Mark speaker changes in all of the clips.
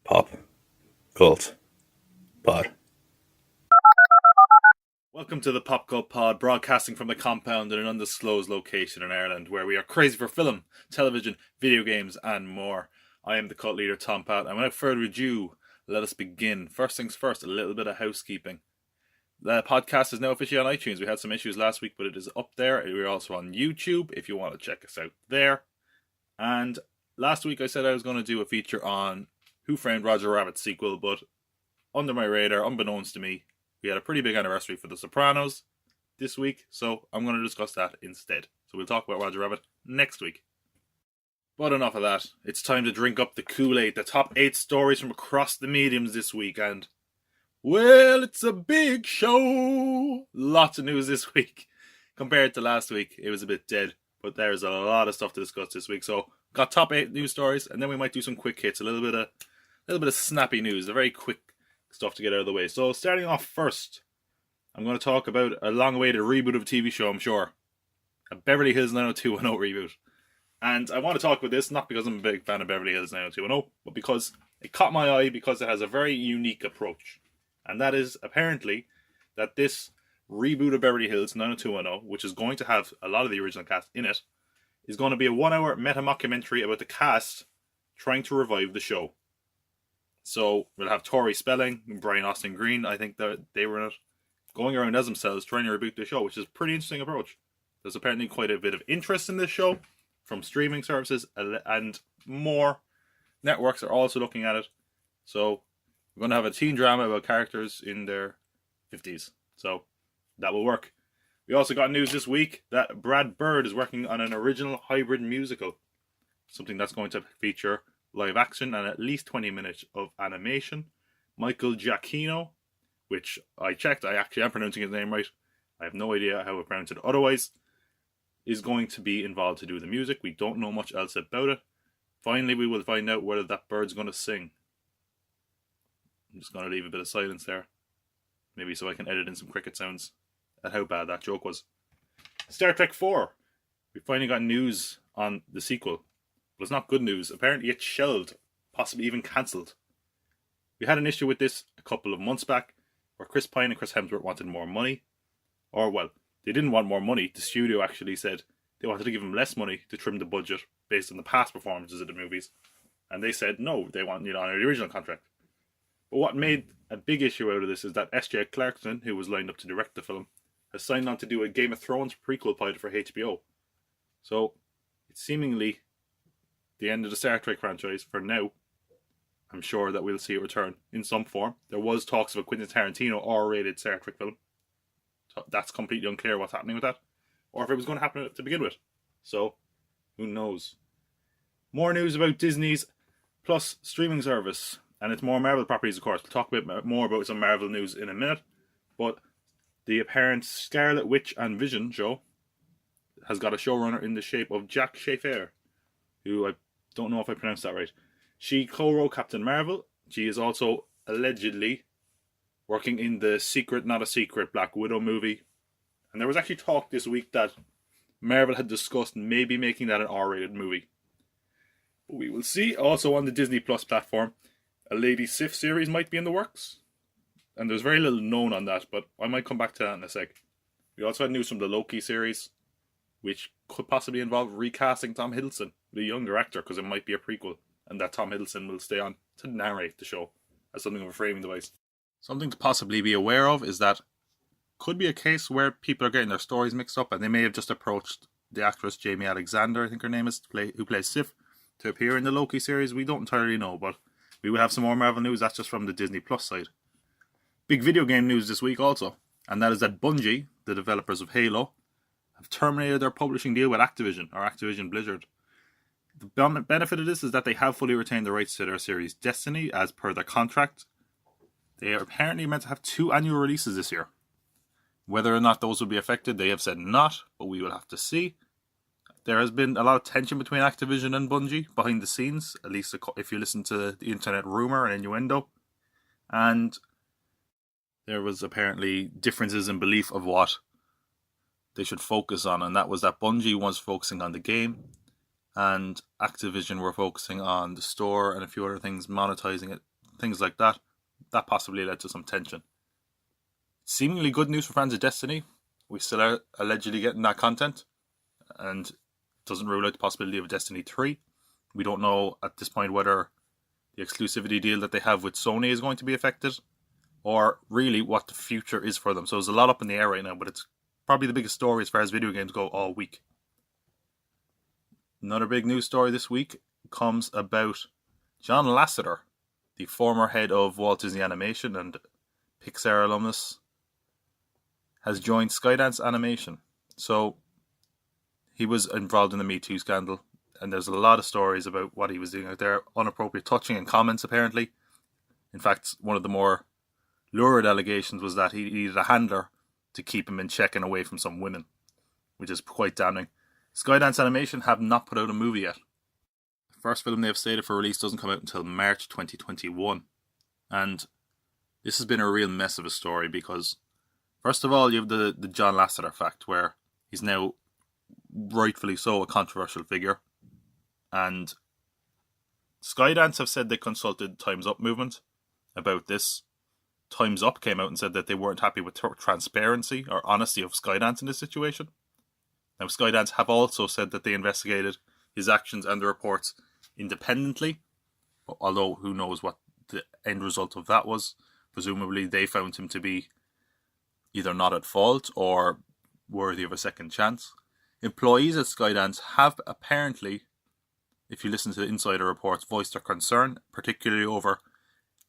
Speaker 1: Pop Cult Pod. Welcome to the Pop Cult Pod, broadcasting from the compound in an undisclosed location in Ireland, where we are crazy for film, television, video games, and more. I am the cult leader, Tom Pat, and without further ado, let us begin. First things first, a little bit of housekeeping. The podcast is now officially on iTunes. We had some issues last week, but it is up there. We're also on YouTube if you want to check us out there. And last week I said I was going to do a feature on Who Framed Roger Rabbit sequel, but under my radar, unbeknownst to me, we had a pretty big anniversary for The Sopranos this week, so I'm going to discuss that instead. So we'll talk about Roger Rabbit next week. But enough of that. It's time to drink up the Kool-Aid, the top 8 stories from across the mediums this week, and well, it's a big show! Lots of news this week. Compared to last week, it was a bit dead, but there's a lot of stuff to discuss this week. So, got top 8 news stories, and then we might do some quick hits, a little bit of snappy news, a very quick stuff to get out of the way. So, starting off first, I'm going to talk about a long-awaited reboot of a TV show, I'm sure. A Beverly Hills 90210 reboot. And I want to talk about this, not because I'm a big fan of Beverly Hills 90210, but because it caught my eye because it has a very unique approach. And that is, apparently, that this reboot of Beverly Hills 90210, which is going to have a lot of the original cast in it, is going to be a 1-hour meta-mockumentary about the cast trying to revive the show. So, we'll have Tori Spelling and Brian Austin Green, I think that they were in it, going around as themselves trying to reboot the show, which is a pretty interesting approach. There's apparently quite a bit of interest in this show from streaming services, and more networks are also looking at it. So, we're going to have a teen drama about characters in their 50s. So, that will work. We also got news this week that Brad Bird is working on an original hybrid musical. Something that's going to feature live action and at least 20 minutes of animation. Michael Giacchino, which I checked, I actually am pronouncing his name right. I have no idea how to pronounce it otherwise. Is going to be involved to do the music. We don't know much else about it. Finally, we will find out whether that bird's going to sing. I'm just going to leave a bit of silence there. Maybe so I can edit in some cricket sounds at how bad that joke was. Star Trek 4. We finally got news on the sequel. But it's not good news. Apparently it's shelved. Possibly even cancelled. We had an issue with this a couple of months back where Chris Pine and Chris Hemsworth wanted more money. Or, well, they didn't want more money. The studio actually said they wanted to give them less money to trim the budget based on the past performances of the movies. And they said no, they want to honor the original contract. But what made a big issue out of this is that S.J. Clarkson, who was lined up to direct the film, has signed on to do a Game of Thrones prequel pilot for HBO. So, it's seemingly the end of the Star Trek franchise for now. I'm sure that we'll see it return in some form. There was talks of a Quentin Tarantino R-rated Star Trek film. So that's completely unclear what's happening with that. Or if it was going to happen to begin with. So, who knows. More news about Disney's Plus streaming service. And it's more Marvel properties, of course. We'll talk a bit more about some Marvel news in a minute. But the apparent Scarlet Witch and Vision show has got a showrunner in the shape of Jack Schaefer, who I don't know if I pronounced that right. She co-wrote Captain Marvel. She is also allegedly working in the Secret Not a Secret Black Widow movie. And there was actually talk this week that Marvel had discussed maybe making that an R-rated movie. But we will see. Also on the Disney Plus platform, a Lady Sif series might be in the works. And there's very little known on that, but I might come back to that in a sec. We also had news from the Loki series, which could possibly involve recasting Tom Hiddleston, the younger actor, because it might be a prequel, and that Tom Hiddleston will stay on to narrate the show as something of a framing device. Something to possibly be aware of is that could be a case where people are getting their stories mixed up, and they may have just approached the actress Jamie Alexander, I think her name is, who plays Sif, to appear in the Loki series. We don't entirely know, but we will have some more Marvel news. That's just from the Disney Plus side. Big video game news this week also, and that is that Bungie, the developers of Halo, have terminated their publishing deal with Activision, or Activision Blizzard. The benefit of this is that they have fully retained the rights to their series Destiny as per their contract. They are apparently meant to have 2 annual releases this year. Whether or not those will be affected, they have said not, but we will have to see. There has been a lot of tension between Activision and Bungie behind the scenes, at least if you listen to the internet rumour and innuendo. And there was apparently differences in belief of what they should focus on, and that was that Bungie was focusing on the game, and Activision were focusing on the store and a few other things, monetizing it things like that. That possibly led to some tension. Seemingly good news for fans of Destiny. We still are allegedly getting that content, and doesn't rule out the possibility of Destiny 3. We don't know at this point whether the exclusivity deal that they have with Sony is going to be affected, or really what the future is for them. So there's a lot up in the air right now, but it's probably the biggest story as far as video games go all week. Another big news story this week comes about John Lasseter, the former head of Walt Disney Animation and Pixar alumnus, has joined Skydance Animation. So he was involved in the Me Too scandal, and there's a lot of stories about what he was doing out there. Inappropriate touching and comments, apparently. In fact, one of the more lurid allegations was that he needed a handler to keep him in check and away from some women, which is quite damning. Skydance Animation have not put out a movie yet. The first film they have stated for release doesn't come out until March 2021. And this has been a real mess of a story because, first of all, you have the John Lasseter fact, where he's now, rightfully so, a controversial figure. And Skydance have said they consulted Time's Up movement about this. Time's Up came out and said that they weren't happy with transparency or honesty of Skydance in this situation. Now, Skydance have also said that they investigated his actions and the reports independently, although who knows what the end result of that was. Presumably they found him to be either not at fault or worthy of a second chance. Employees at Skydance have apparently, if you listen to the insider reports, voiced their concern, particularly over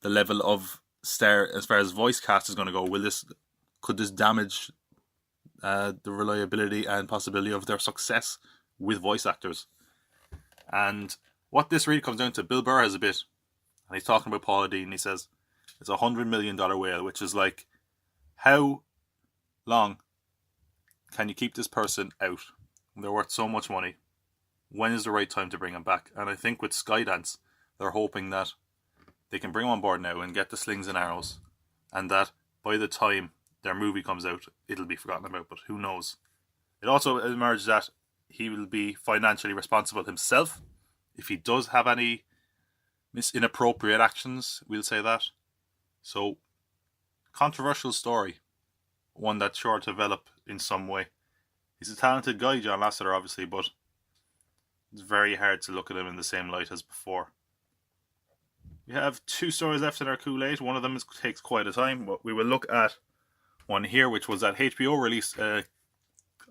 Speaker 1: the level of star as far as voice cast is going to go. Could this damage the reliability and possibility of their success with voice actors? And what this really comes down to, Bill Burr has a bit, and he's talking about Paula Deen. He says it's $100 million whale, which is like, how long can you keep this person out? They're worth so much money. When is the right time to bring him back? And I think with Skydance, they're hoping that they can bring him on board now and get the slings and arrows, and that by the time their movie comes out, it'll be forgotten about, but who knows. It also emerged that he will be financially responsible himself if he does have any inappropriate actions, we'll say that. So, controversial story, one that's sure to develop in some way. He's a talented guy, John Lasseter, obviously, but it's very hard to look at him in the same light as before. We have 2 stories left in our Kool-Aid. One of them takes quite a time, but we will look at one here, which was that HBO released, I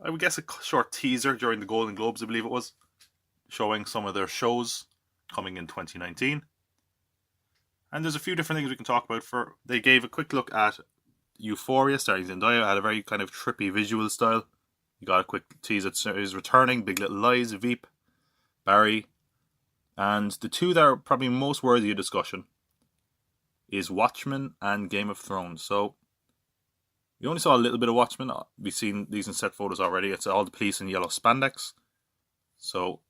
Speaker 1: would guess, a short teaser during the Golden Globes, I believe it was, showing some of their shows coming in 2019. And there's a few different things we can talk about. They gave a quick look at Euphoria, starring Zendaya. Had a very kind of trippy visual style. You got a quick tease that is returning, Big Little Lies, Veep, Barry. And the 2 that are probably most worthy of discussion is Watchmen and Game of Thrones. So, we only saw a little bit of Watchmen. We've seen these in set photos already. It's all the police in yellow spandex. So,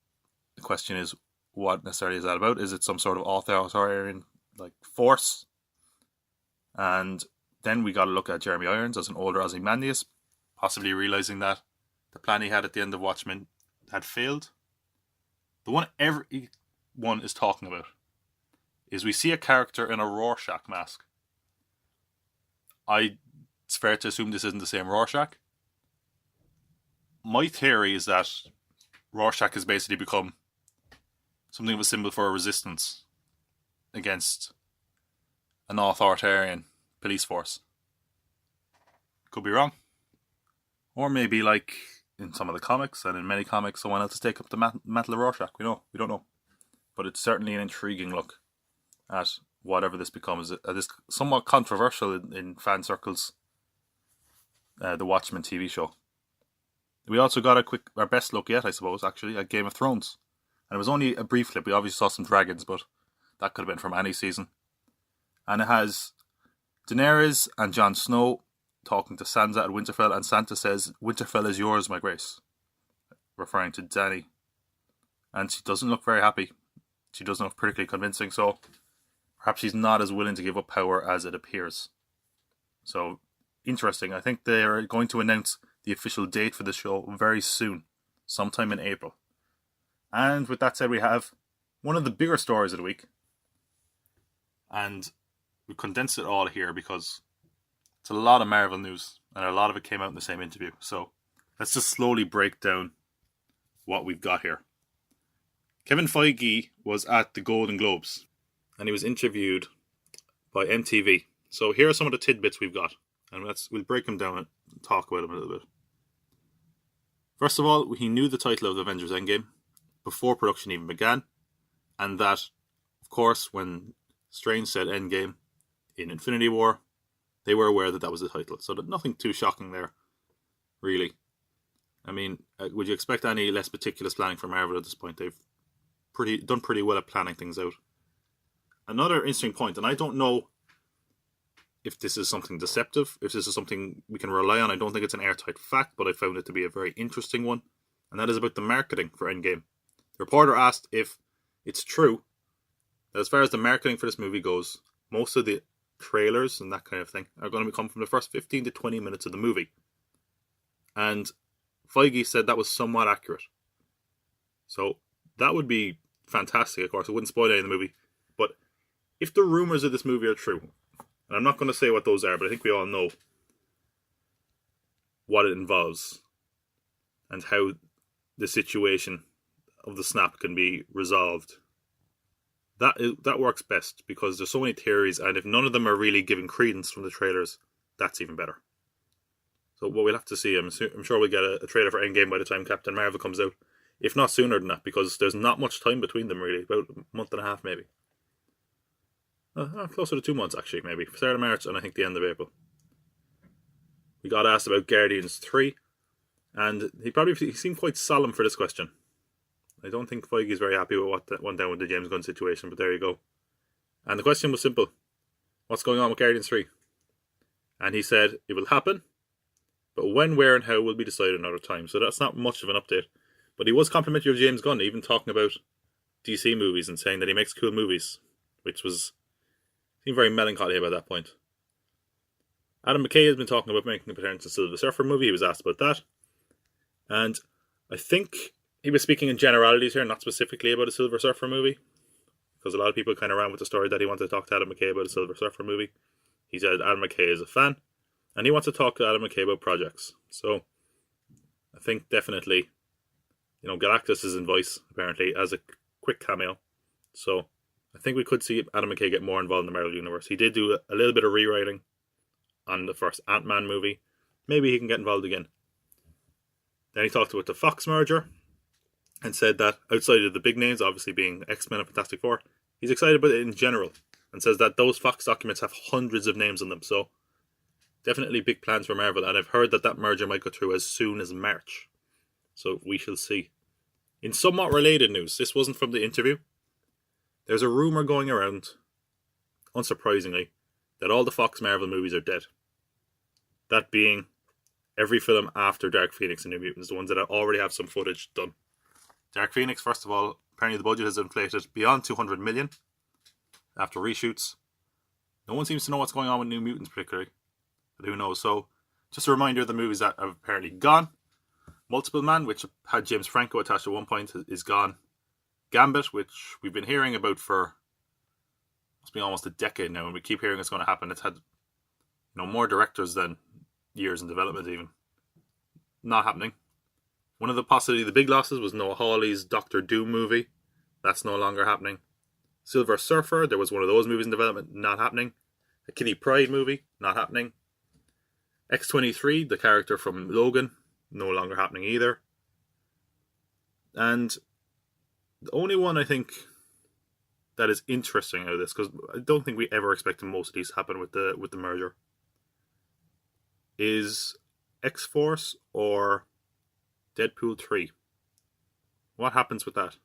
Speaker 1: the question is, what necessarily is that about? Is it some sort of authoritarian force? And then we got to look at Jeremy Irons as an older Ozymandias, possibly realising that the plan he had at the end of Watchmen had failed. The one everyone is talking about is we see a character in a Rorschach mask. It's fair to assume this isn't the same Rorschach. My theory is that Rorschach has basically become something of a symbol for a resistance against an authoritarian police force. Could be wrong. Or maybe, like in some of the comics, and in many comics, someone else has taken up the mantle of Rorschach. We don't know. But it's certainly an intriguing look at whatever this becomes. It is somewhat controversial in fan circles, the Watchmen TV show. We also got our best look yet, I suppose, actually, at Game of Thrones. And it was only a brief clip. We obviously saw some dragons, but that could have been from any season. And it has Daenerys and Jon Snow talking to Sansa at Winterfell, and Sansa says, "Winterfell is yours, my grace," referring to Dany. And she doesn't look very happy. She doesn't look particularly convincing, so perhaps she's not as willing to give up power as it appears. So, interesting. I think they're going to announce the official date for the show very soon, sometime in April. And with that said, we have one of the bigger stories of the week. And we condensed it all here because it's a lot of Marvel news, and a lot of it came out in the same interview. So let's just slowly break down what we've got here. Kevin Feige was at the Golden Globes, and he was interviewed by MTV. So here are some of the tidbits we've got, and we'll break them down and talk about them a little bit. First of all, he knew the title of Avengers Endgame before production even began, and that, of course, when Strange said Endgame in Infinity War, they were aware that that was the title. So nothing too shocking there, really. I mean, would you expect any less meticulous planning from Marvel at this point? They've done pretty well at planning things out. Another interesting point, and I don't know if this is something deceptive, if this is something we can rely on. I don't think it's an airtight fact, but I found it to be a very interesting one, and that is about the marketing for Endgame. The reporter asked if it's true that as far as the marketing for this movie goes, most of the trailers and that kind of thing are going to come from the first 15 to 20 minutes of the movie. And Feige said that was somewhat accurate. So that would be fantastic, of course. It wouldn't spoil any of the movie. But if the rumours of this movie are true, and I'm not going to say what those are, but I think we all know what it involves and how the situation of the snap can be resolved. That works best because there's so many theories, and if none of them are really giving credence from the trailers, that's even better. So what we'll have to see, I'm sure we'll get a trailer for Endgame by the time Captain Marvel comes out, if not sooner than that, because there's not much time between them really, about a month and a half maybe. Closer to 2 months actually, maybe. Start of March and I think the end of April. We got asked about Guardians 3, and he seemed quite solemn for this question. I don't think Feige's very happy with what went down with the James Gunn situation, but there you go. And the question was simple. What's going on with Guardians 3? And he said, it will happen, but when, where and how will be decided another time. So that's not much of an update. But he was complimentary of James Gunn, even talking about DC movies and saying that he makes cool movies, which seemed very melancholy about that point. Adam McKay has been talking about making a potential Silver Surfer movie. He was asked about that. And I think he was speaking in generalities here, not specifically about a Silver Surfer movie, because a lot of people kind of ran with the story that he wanted to talk to Adam McKay about a Silver Surfer movie. He said Adam McKay is a fan, and he wants to talk to Adam McKay about projects. So I think definitely, Galactus is in voice, apparently, as a quick cameo. So I think we could see Adam McKay get more involved in the Marvel Universe. He did do a little bit of rewriting on the first Ant-Man movie. Maybe he can get involved again. Then he talked about the Fox merger and said that outside of the big names, obviously being X-Men and Fantastic Four, he's excited about it in general and says that those Fox documents have hundreds of names on them. So definitely big plans for Marvel, and I've heard that merger might go through as soon as March. So we shall see. In somewhat related news, this wasn't from the interview. There's a rumour going around, unsurprisingly, that all the Fox Marvel movies are dead. That being every film after Dark Phoenix and New Mutants, the ones that already have some footage done. Dark Phoenix, first of all, apparently the budget has inflated beyond 200 million after reshoots. No one seems to know what's going on with New Mutants particularly, but who knows. So, just a reminder of the movies that have apparently gone. Multiple Man, which had James Franco attached at one point, is gone. Gambit, which we've been hearing about for must be almost a decade now, and we keep hearing it's going to happen. It's had more directors than years in development even. Not happening. One of the big losses was Noah Hawley's Doctor Doom movie. That's no longer happening. Silver Surfer, there was one of those movies in development, not happening. A Kitty Pryde movie, not happening. X-23, the character from Logan, no longer happening either. And the only one I think that is interesting out of this, because I don't think we ever expected most of these to happen with the merger, is X-Force or Deadpool 3. What happens with that?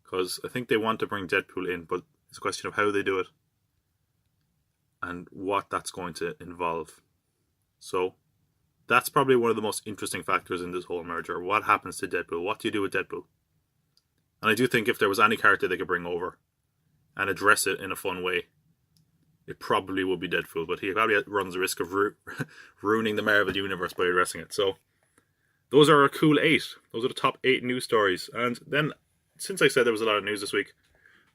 Speaker 1: Because I think they want to bring Deadpool in, but it's a question of how they do it and what that's going to involve. So that's probably one of the most interesting factors in this whole merger. What happens to Deadpool? What do you do with Deadpool? And I do think if there was any character they could bring over and address it in a fun way, it probably would be Deadpool, but he probably runs the risk of ruining the Marvel Universe by addressing it. So those are our cool 8. Those are the top 8 news stories. And then, since I said there was a lot of news this week,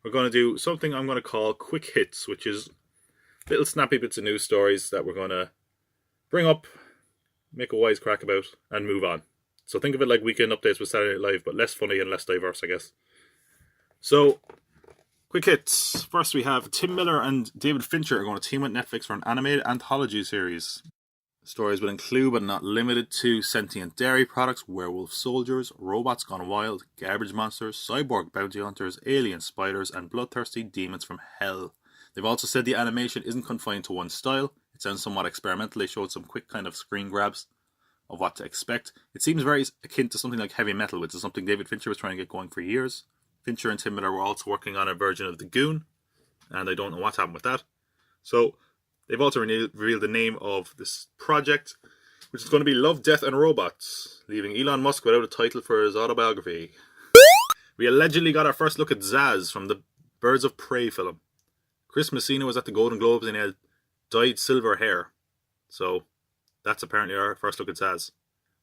Speaker 1: we're going to do something I'm going to call quick hits, which is little snappy bits of news stories that we're going to bring up, make a wisecrack about, and move on. So think of it like Weekend Updates with Saturday Night Live, but less funny and less diverse, I guess. So, quick hits. First we have Tim Miller and David Fincher are going to team with Netflix for an animated anthology series. Stories will include, but not limited to, sentient dairy products, werewolf soldiers, robots gone wild, garbage monsters, cyborg bounty hunters, alien spiders, and bloodthirsty demons from hell. They've also said the animation isn't confined to one style. It sounds somewhat experimental. They showed some quick kind of screen grabs of what to expect. It seems very akin to something like Heavy Metal, which is something David Fincher was trying to get going for years. Fincher and Tim Miller were also working on a version of The Goon, and I don't know what's happened with that. So, they've also revealed the name of this project, which is going to be Love, Death and Robots, leaving Elon Musk without a title for his autobiography. We allegedly got our first look at Zaz from the Birds of Prey film. Chris Messina was at the Golden Globes and he had dyed silver hair. So, that's apparently our first look at Zaz.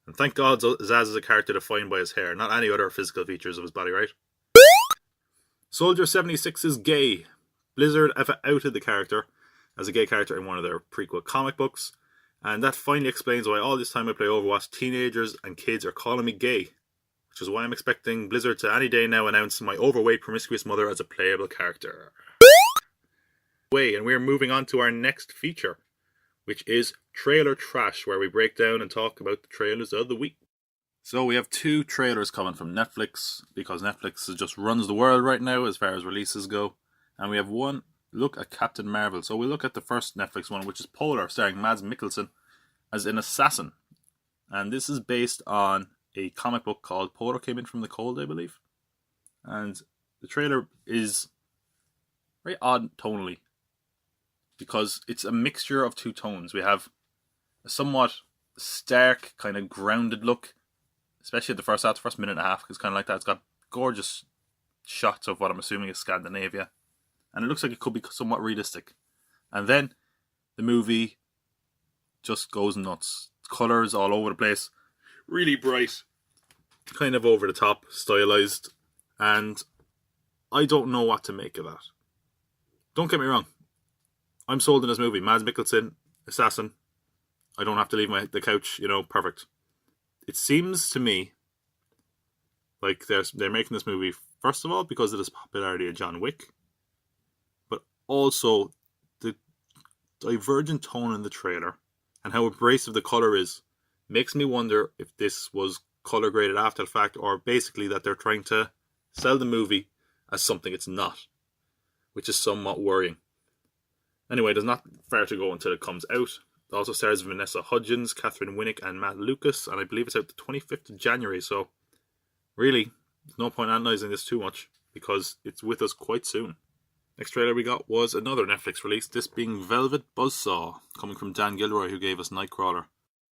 Speaker 1: And thank God Zaz is a character defined by his hair, not any other physical features of his body, right? Soldier 76 is gay. Blizzard have outed the character as a gay character in one of their prequel comic books, and that finally explains why all this time I play Overwatch, teenagers and kids are calling me gay, which is why I'm expecting Blizzard to any day now announce my overweight promiscuous mother as a playable character. And we're moving on to our next feature, which is Trailer Trash, where we break down and talk about the trailers of the week. So we have 2 trailers coming from Netflix, because Netflix just runs the world right now as far as releases go. And we have one look at Captain Marvel. So we'll look at the first Netflix one, which is Polar, starring Mads Mikkelsen as an assassin. And this is based on a comic book called Polar Came In From the Cold, I believe. And the trailer is very odd tonally, because it's a mixture of 2 tones. We have a somewhat stark, kind of grounded look, especially at the first half, the first minute and a half, because kind of like that. It's got gorgeous shots of what I'm assuming is Scandinavia, and it looks like it could be somewhat realistic. And then the movie just goes nuts. Colours all over the place, really bright, kind of over the top, stylized, and I don't know what to make of that. Don't get me wrong, I'm sold in this movie. Mads Mikkelsen, assassin. I don't have to leave the couch, perfect. It seems to me like they're making this movie, first of all, because of this popularity of John Wick, but also the divergent tone in the trailer and how abrasive the colour is makes me wonder if this was colour graded after the fact, or basically that they're trying to sell the movie as something it's not, which is somewhat worrying. Anyway, there's not far to go until it comes out. It also stars Vanessa Hudgens, Catherine Winnick and Matt Lucas, and I believe it's out the 25th of January, so really, there's no point analysing this too much, because it's with us quite soon. Next trailer we got was another Netflix release, this being Velvet Buzzsaw, coming from Dan Gilroy, who gave us Nightcrawler.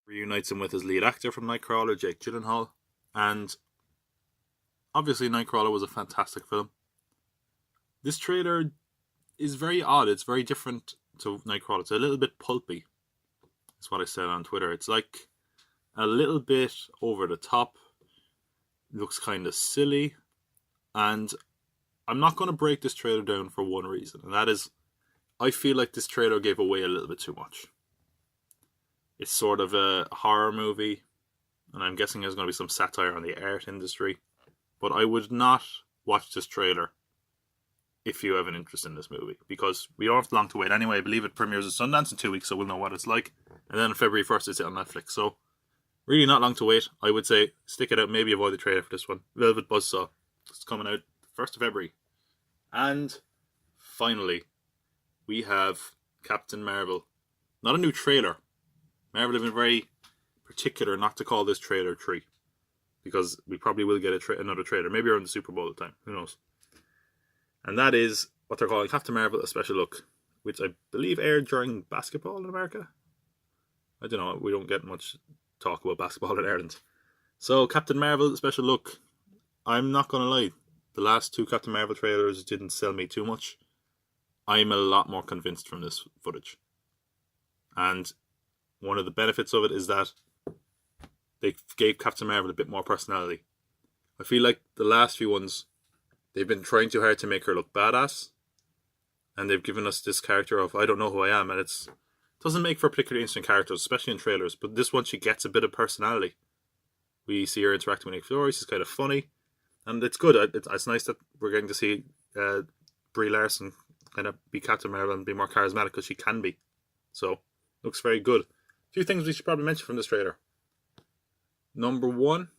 Speaker 1: Reunites him with his lead actor from Nightcrawler, Jake Gyllenhaal, and obviously Nightcrawler was a fantastic film. This trailer is very odd. It's very different to Nightcrawler. It's a little bit pulpy. That's what I said on Twitter. It's like a little bit over the top. It looks kind of silly. And I'm not going to break this trailer down for one reason. And that is, I feel like this trailer gave away a little bit too much. It's sort of a horror movie. And I'm guessing there's going to be some satire on the art industry. But I would not watch this trailer if you have an interest in this movie, because we don't have long to wait anyway. I believe it premieres at Sundance in 2 weeks, so we'll know what it's like. And then on February 1st, it's on Netflix. So, really not long to wait. I would say stick it out, maybe avoid the trailer for this one. Velvet Buzzsaw. It's coming out 1st of February. And finally, we have Captain Marvel. Not a new trailer. Marvel have been very particular not to call this trailer 3, because we probably will get another trailer, maybe around the Super Bowl at the time. Who knows? And that is what they're calling Captain Marvel, A Special Look, which I believe aired during basketball in America. I don't know, we don't get much talk about basketball in Ireland. So, Captain Marvel, A Special Look. I'm not going to lie, the last 2 Captain Marvel trailers didn't sell me too much. I'm a lot more convinced from this footage. And one of the benefits of it is that they gave Captain Marvel a bit more personality. I feel like the last few ones They've been trying too hard to make her look badass, and they've given us this character of I don't know who I am, and it doesn't make for particularly interesting characters, especially in trailers. But this one, she gets a bit of personality. We see her interacting with Nick Fury. She's kind of funny, and it's good. It's nice that we're getting to see Brie Larson kind of be Captain Marvel and be more charismatic because she can be. So, looks very good. A few things we should probably mention from this trailer. Number one,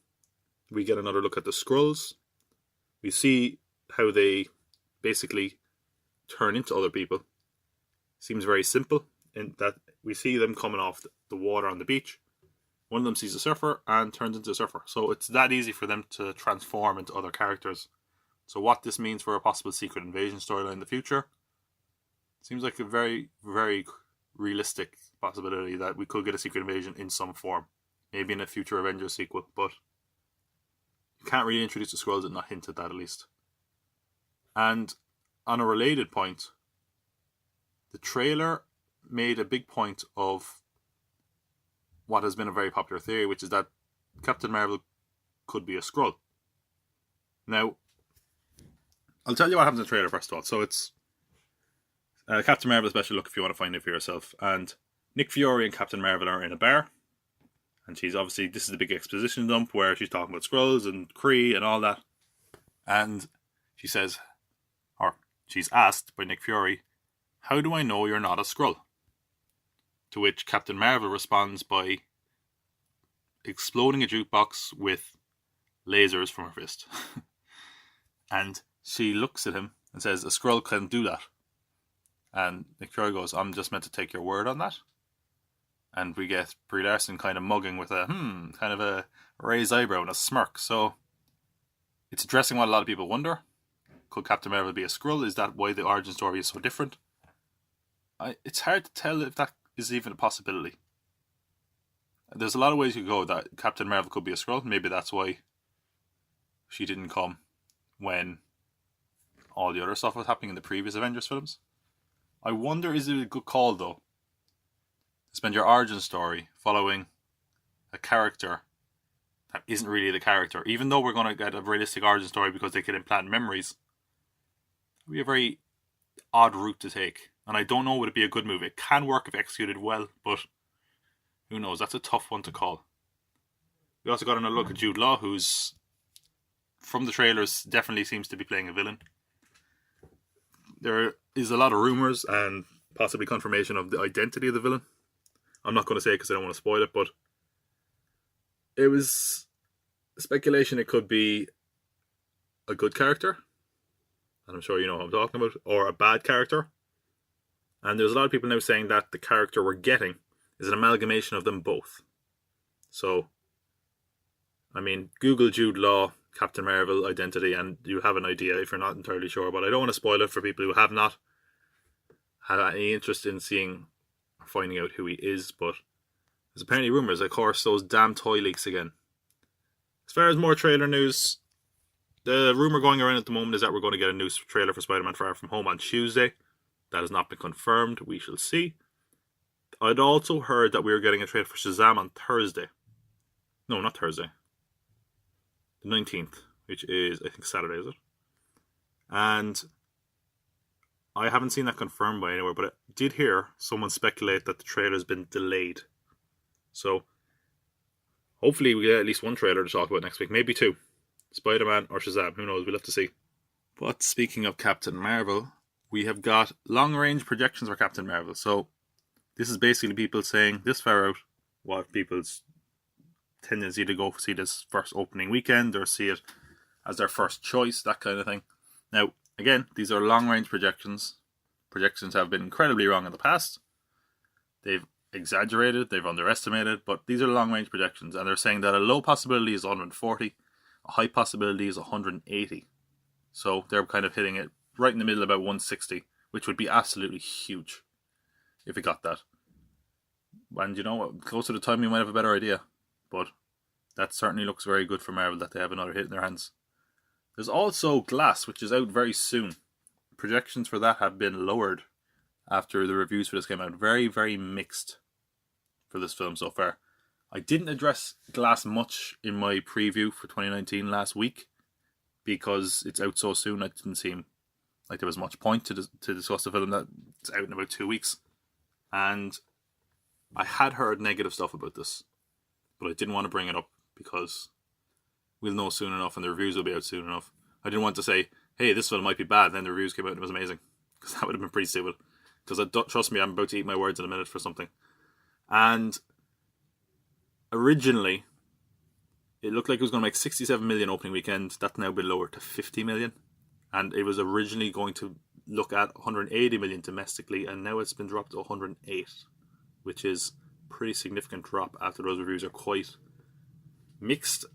Speaker 1: we get another look at the Skrulls. We see how they basically turn into other people. Seems very simple in that we see them coming off the water on the beach. One of them sees a surfer and turns into a surfer. So it's that easy for them to transform into other characters. So what this means for a possible Secret Invasion storyline in the future seems like a very, very realistic possibility that we could get a Secret Invasion in some form. Maybe in a future Avengers sequel, but you can't really introduce the Skrulls and not hint at that at least. And on a related point, the trailer made a big point of what has been a very popular theory, which is that Captain Marvel could be a Skrull. Now, I'll tell you what happens in the trailer first of all. So it's Captain Marvel special look if you want to find it for yourself. And Nick Fury and Captain Marvel are in a bar. And she's obviously, this is the big exposition dump where she's talking about Skrulls and Kree and all that. And she says, or she's asked by Nick Fury, "How do I know you're not a Skrull?" To which Captain Marvel responds by exploding a jukebox with lasers from her fist. And she looks at him and says, "A Skrull can do that." And Nick Fury goes, "I'm just meant to take your word on that." And we get Brie Larson kind of mugging with a kind of a raised eyebrow and a smirk. So it's addressing what a lot of people wonder. Could Captain Marvel be a Skrull? Is that why the origin story is so different? It's hard to tell if that is even a possibility. There's a lot of ways you could go that Captain Marvel could be a Skrull. Maybe that's why she didn't come when all the other stuff was happening in the previous Avengers films. I wonder, is it a good call though? Spend your origin story following a character that isn't really the character, even though we're going to get a realistic origin story because they can implant memories. It would be a very odd route to take, and I don't know would it be a good move. It can work if executed well, but who knows? That's a tough one to call. We also got another look at Jude Law, who's from the trailers definitely seems to be playing a villain. There is a lot of rumours and possibly confirmation of the identity of the villain. I'm not going to say it because I don't want to spoil it, but it was speculation it could be a good character, and I'm sure you know what I'm talking about, or a bad character. And there's a lot of people now saying that the character we're getting is an amalgamation of them both. So, I mean, Google Jude Law, Captain Marvel identity, and you have an idea if you're not entirely sure. But I don't want to spoil it for people who have not had any interest in seeing or finding out who he is. But there's apparently rumours, of course, those damn toy leaks again. As far as more trailer news, the rumour going around at the moment is that we're going to get a new trailer for Spider-Man Far From Home on Tuesday. That has not been confirmed. We shall see. I'd also heard that we were getting a trailer for Shazam on Thursday. No, not Thursday. The 19th, which is, I think, Saturday, is it? And I haven't seen that confirmed by anywhere, but I did hear someone speculate that the trailer's been delayed. So, hopefully we get at least one trailer to talk about next week. Maybe two. Spider-Man or Shazam. Who knows? We'll have to see. But speaking of Captain Marvel, we have got long-range projections for Captain Marvel. So, this is basically people saying this far out what people's tendency to go see this first opening weekend or see it as their first choice, that kind of thing. Now, again, these are long-range projections. Projections have been incredibly wrong in the past. They've exaggerated, they've underestimated, but these are long-range projections, and they're saying that a low possibility is 140, a high possibility is 180. So they're kind of hitting it right in the middle, about 160, which would be absolutely huge if it got that. And you know, close to the time, you might have a better idea. But that certainly looks very good for Marvel that they have another hit in their hands. There's also Glass, which is out very soon. Projections for that have been lowered after the reviews for this came out. Very, very mixed for this film so far. I didn't address Glass much in my preview for 2019 last week, because it's out so soon. It didn't seem like there was much point to discuss the film that's out in about 2 weeks. And I had heard negative stuff about this, but I didn't want to bring it up because we'll know soon enough and the reviews will be out soon enough. I didn't want to say, hey, this film might be bad, then the reviews came out and it was amazing, because that would have been pretty stupid. Because trust me, I'm about to eat my words in a minute for something. And originally, it looked like it was going to make 67 million opening weekend. That's now been lowered to 50 million. And it was originally going to look at 180 million domestically, and now it's been dropped to 108, which is a pretty significant drop after those reviews are quite mixed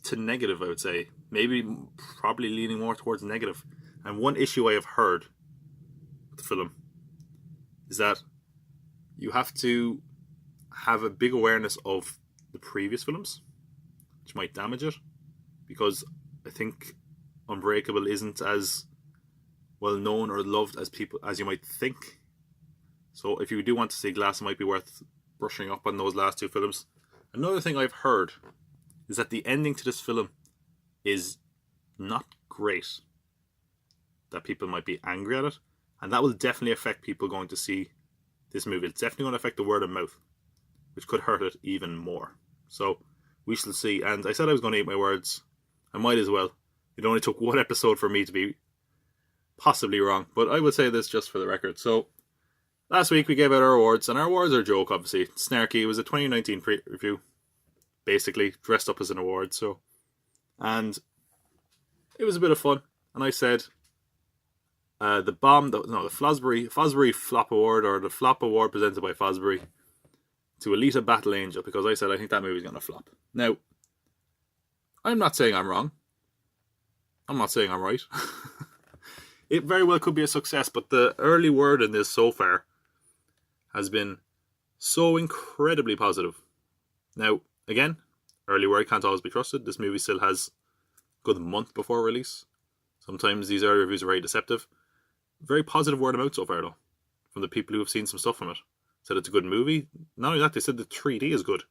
Speaker 1: to negative, I would say. Maybe probably leaning more towards negative. And one issue I have heard with the film is that you have to have a big awareness of the previous films, which might damage it, because I think Unbreakable isn't as well known or loved as you might think. So if you do want to see Glass, it might be worth brushing up on those last two films. Another thing I've heard is that the ending to this film is not great. That people might be angry at it, and that will definitely affect people going to see this movie. It's definitely going to affect the word of mouth, which could hurt it even more. So we shall see. And I said I was going to eat my words. I might as well. It only took one episode for me to be possibly wrong, but I would say this just for the record. So last week we gave out our awards, and our awards are a joke, obviously. Snarky. It was a 2019 review, basically dressed up as an award. And it was a bit of fun. And I said the Fosbury Flop Award, or the Flop Award presented by Fosbury, to Alita Battle Angel, because I said I think that movie's going to flop. Now, I'm not saying I'm wrong. I'm not saying I'm right. It very well could be a success, but the early word in this so far has been so incredibly positive. Now, again, early word can't always be trusted. This movie still has a good month before release. Sometimes these early reviews are very deceptive. Very positive word of mouth so far, though, from the people who have seen some stuff from it. Said it's a good movie. Not only that, they said the 3D is good.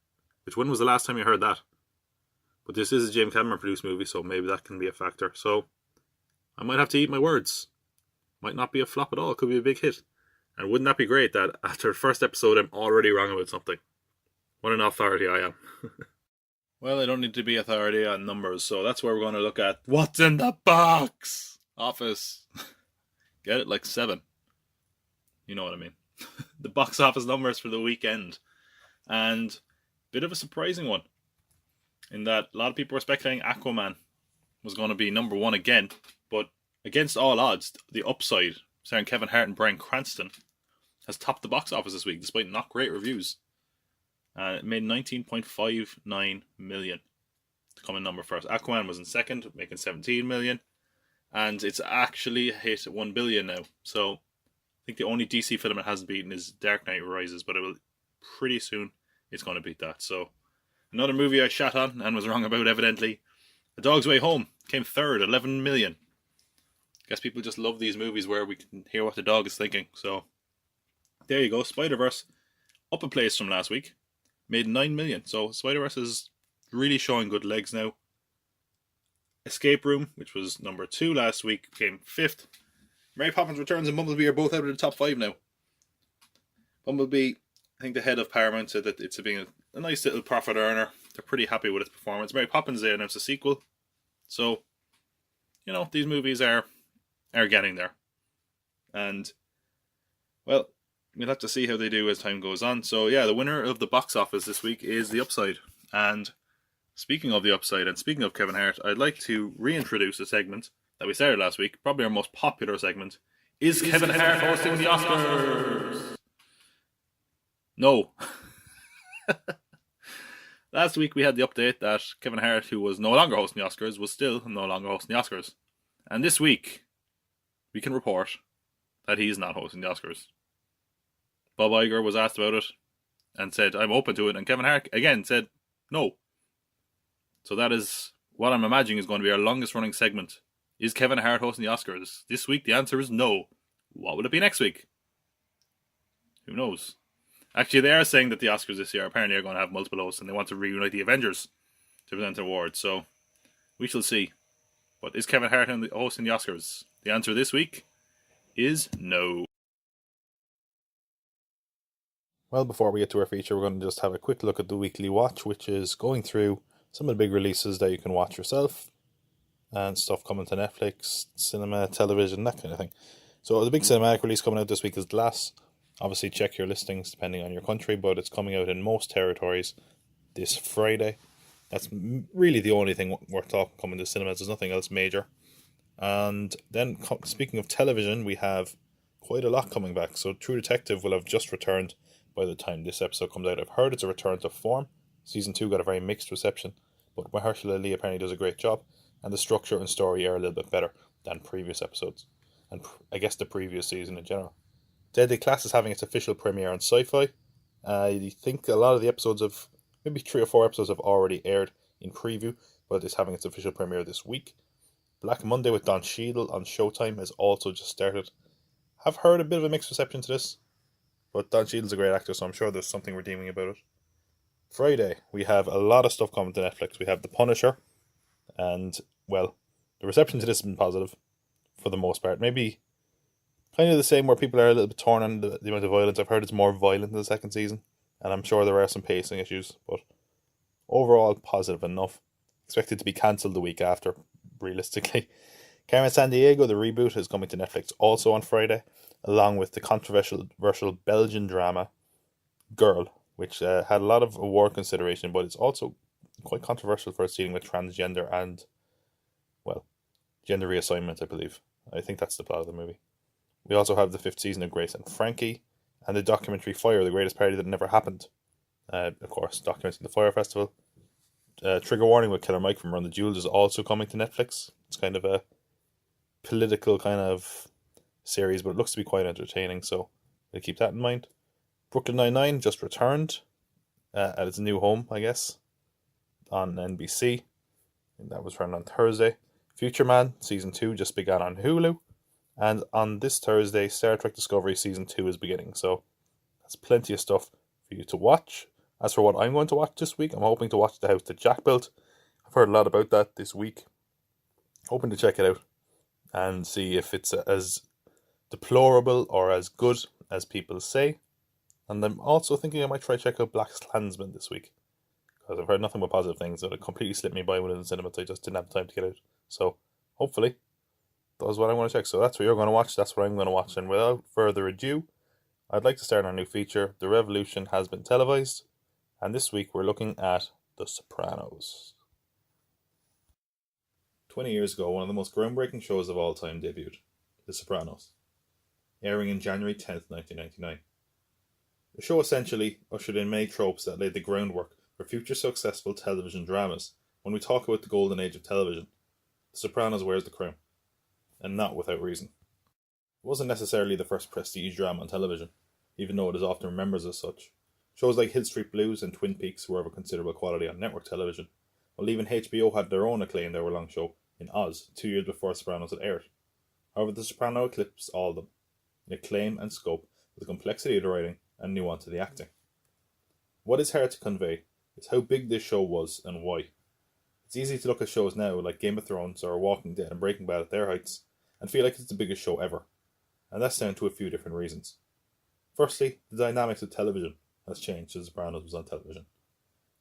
Speaker 1: Which, when was the last time you heard that? But this is a James Cameron produced movie, so maybe that can be a factor. So I might have to eat my words. Might not be a flop at all. It could be a big hit. And wouldn't that be great that after the first episode I'm already wrong about something? What an authority I am. Well, I don't need to be authority on numbers, so that's where we're going to look at what's in the box office. Get it? Like 7. You know what I mean. The box office numbers for the weekend. And a bit of a surprising one, in that a lot of people were speculating Aquaman was going to be number 1 again, but against all odds, The Upside, starring Kevin Hart and Bryan Cranston, has topped the box office this week, despite not great reviews. It made 19.59 million to come in number first. Aquaman was in second, making 17 million, and it's actually hit 1 billion now. So I think the only DC film it hasn't beaten is Dark Knight Rises, but it will pretty soon it's going to beat that. So another movie I shat on and was wrong about, evidently. A Dog's Way Home came third, 11 million. Guess people just love these movies where we can hear what the dog is thinking. So there you go. Spider-Verse, up a place from last week, made 9 million. So Spider-Verse is really showing good legs now. Escape Room, which was number 2 last week, came 5th. Mary Poppins Returns and Bumblebee are both out of the top 5 now. Bumblebee, I think the head of Paramount said that it's being a nice little profit earner. They're pretty happy with its performance. Mary Poppins, they announced a sequel. So, you know, these movies are getting there. And, well, we'll have to see how they do as time goes on. So, yeah, the winner of the box office this week is The Upside. And speaking of The Upside and speaking of Kevin Hart, I'd like to reintroduce a segment that we started last week, probably our most popular segment. Is Kevin Hart hosting the Oscars? No. Last week we had the update that Kevin Hart, who was no longer hosting the Oscars, was still no longer hosting the Oscars. And this week, we can report that he is not hosting the Oscars. Bob Iger was asked about it and said, I'm open to it. And Kevin Hart, again, said, no. So that is what I'm imagining is going to be our longest running segment. Is Kevin Hart hosting the Oscars? This week, the answer is no. What will it be next week? Who knows? Actually, they are saying that the Oscars this year apparently are going to have multiple hosts and they want to reunite the Avengers to present an award. So, we shall see. But is Kevin Hart hosting the Oscars? The answer this week is no.
Speaker 2: Well, before we get to our feature, we're going to just have a quick look at the weekly watch, which is going through some of the big releases that you can watch yourself and stuff coming to Netflix, cinema, television, that kind of thing. So the big cinematic release coming out this week is Glass. Obviously, check your listings depending on your country, but it's coming out in most territories this Friday. That's really the only thing worth talking coming to cinemas. There's nothing else major. And then, speaking of television, we have quite a lot coming back. So True Detective will have just returned by the time this episode comes out. I've heard it's a return to form. Season 2 got a very mixed reception, but Mahershala Ali apparently does a great job, and the structure and story are a little bit better than previous episodes, and I guess the previous season in general. Deadly Class is having its official premiere on Sci-Fi. I think a lot of the episodes of, maybe 3 or 4 episodes have already aired in preview, but it's having its official premiere this week. Black Monday with Don Cheadle on Showtime has also just started. I've heard a bit of a mixed reception to this, but Don Cheadle's a great actor, so I'm sure there's something redeeming about it. Friday, we have a lot of stuff coming to Netflix. We have The Punisher, and, well, the reception to this has been positive, for the most part. Maybe kind of the same where people are a little bit torn on the amount of violence. I've heard it's more violent in the second season, and I'm sure there are some pacing issues, but overall positive enough. Expected to be cancelled the week after, realistically. Carmen Sandiego, the reboot, is coming to Netflix also on Friday, along with the controversial Belgian drama Girl, which had a lot of award consideration, but it's also quite controversial for its dealing with transgender and, well, gender reassignment, I believe. I think that's the plot of the movie. We also have the 5th season of Grace and Frankie, and the documentary Fire, the Greatest Party That Never Happened. Of course, documenting the Fire Festival. Trigger Warning with Killer Mike from Run the Jewels is also coming to Netflix. It's kind of a political kind of series, but it looks to be quite entertaining, so we'll keep that in mind. Brooklyn Nine-Nine just returned at its new home, I guess, on NBC. And that was returned on Thursday. Future Man Season 2 just began on Hulu. And on this Thursday, Star Trek Discovery Season 2 is beginning. So that's plenty of stuff for you to watch. As for what I'm going to watch this week, I'm hoping to watch The House That Jack Built. I've heard a lot about that this week. Hoping to check it out and see if it's as deplorable or as good as people say. And I'm also thinking I might try check out Black Klansman this week, because I've heard nothing but positive things, that it completely slipped me by when it was in cinemas. I just didn't have time to get out. So hopefully that's what I want to check. So that's what you're going to watch, that's what I'm going to watch. And without further ado, I'd like to start our new feature. The Revolution has been televised, and this week we're looking at The Sopranos. 20 years ago, one of the most groundbreaking shows of all time debuted, The Sopranos, airing in January 10th, 1999. The show essentially ushered in many tropes that laid the groundwork for future successful television dramas. When we talk about the golden age of television, The Sopranos wears the crown, and not without reason. It wasn't necessarily the first prestige drama on television, even though it is often remembered as such. Shows like Hill Street Blues and Twin Peaks were of a considerable quality on network television, while even HBO had their own acclaimed hour-long show in Oz 2 years before Sopranos had aired. However, The Sopranos eclipsed all of them in acclaim and scope, with the complexity of the writing and nuance of the acting. What is hard to convey is how big this show was and why. It's easy to look at shows now like Game of Thrones or Walking Dead and Breaking Bad at their heights and feel like it's the biggest show ever, and that's down to a few different reasons. Firstly, the dynamics of television has changed since Sopranos was on television.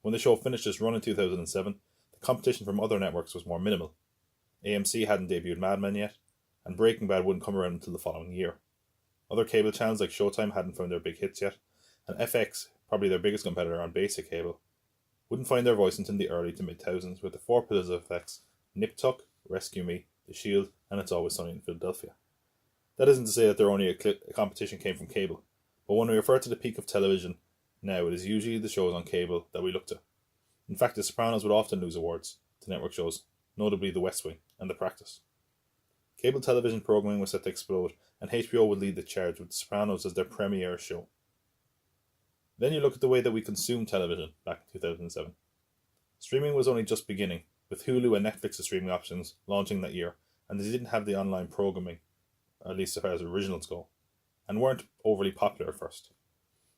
Speaker 2: When the show finished its run in 2007, the competition from other networks was more minimal. AMC hadn't debuted Mad Men yet, and Breaking Bad wouldn't come around until the following year. Other cable channels like Showtime hadn't found their big hits yet, and FX, probably their biggest competitor on basic cable, wouldn't find their voice until the early to mid-2000s with the 4 pillars of FX: Nip Tuck, Rescue Me, The Shield, and It's Always Sunny in Philadelphia. That isn't to say that their only competition came from cable, but when we refer to the peak of television now, it is usually the shows on cable that we look to. In fact, The Sopranos would often lose awards to network shows, notably The West Wing and The Practice. Cable television programming was set to explode, and HBO would lead the charge with The Sopranos as their premiere show. Then you look at the way that we consume television back in 2007. Streaming was only just beginning, with Hulu and Netflix's streaming options launching that year, and they didn't have the online programming, at least as far as originals go, and weren't overly popular at first.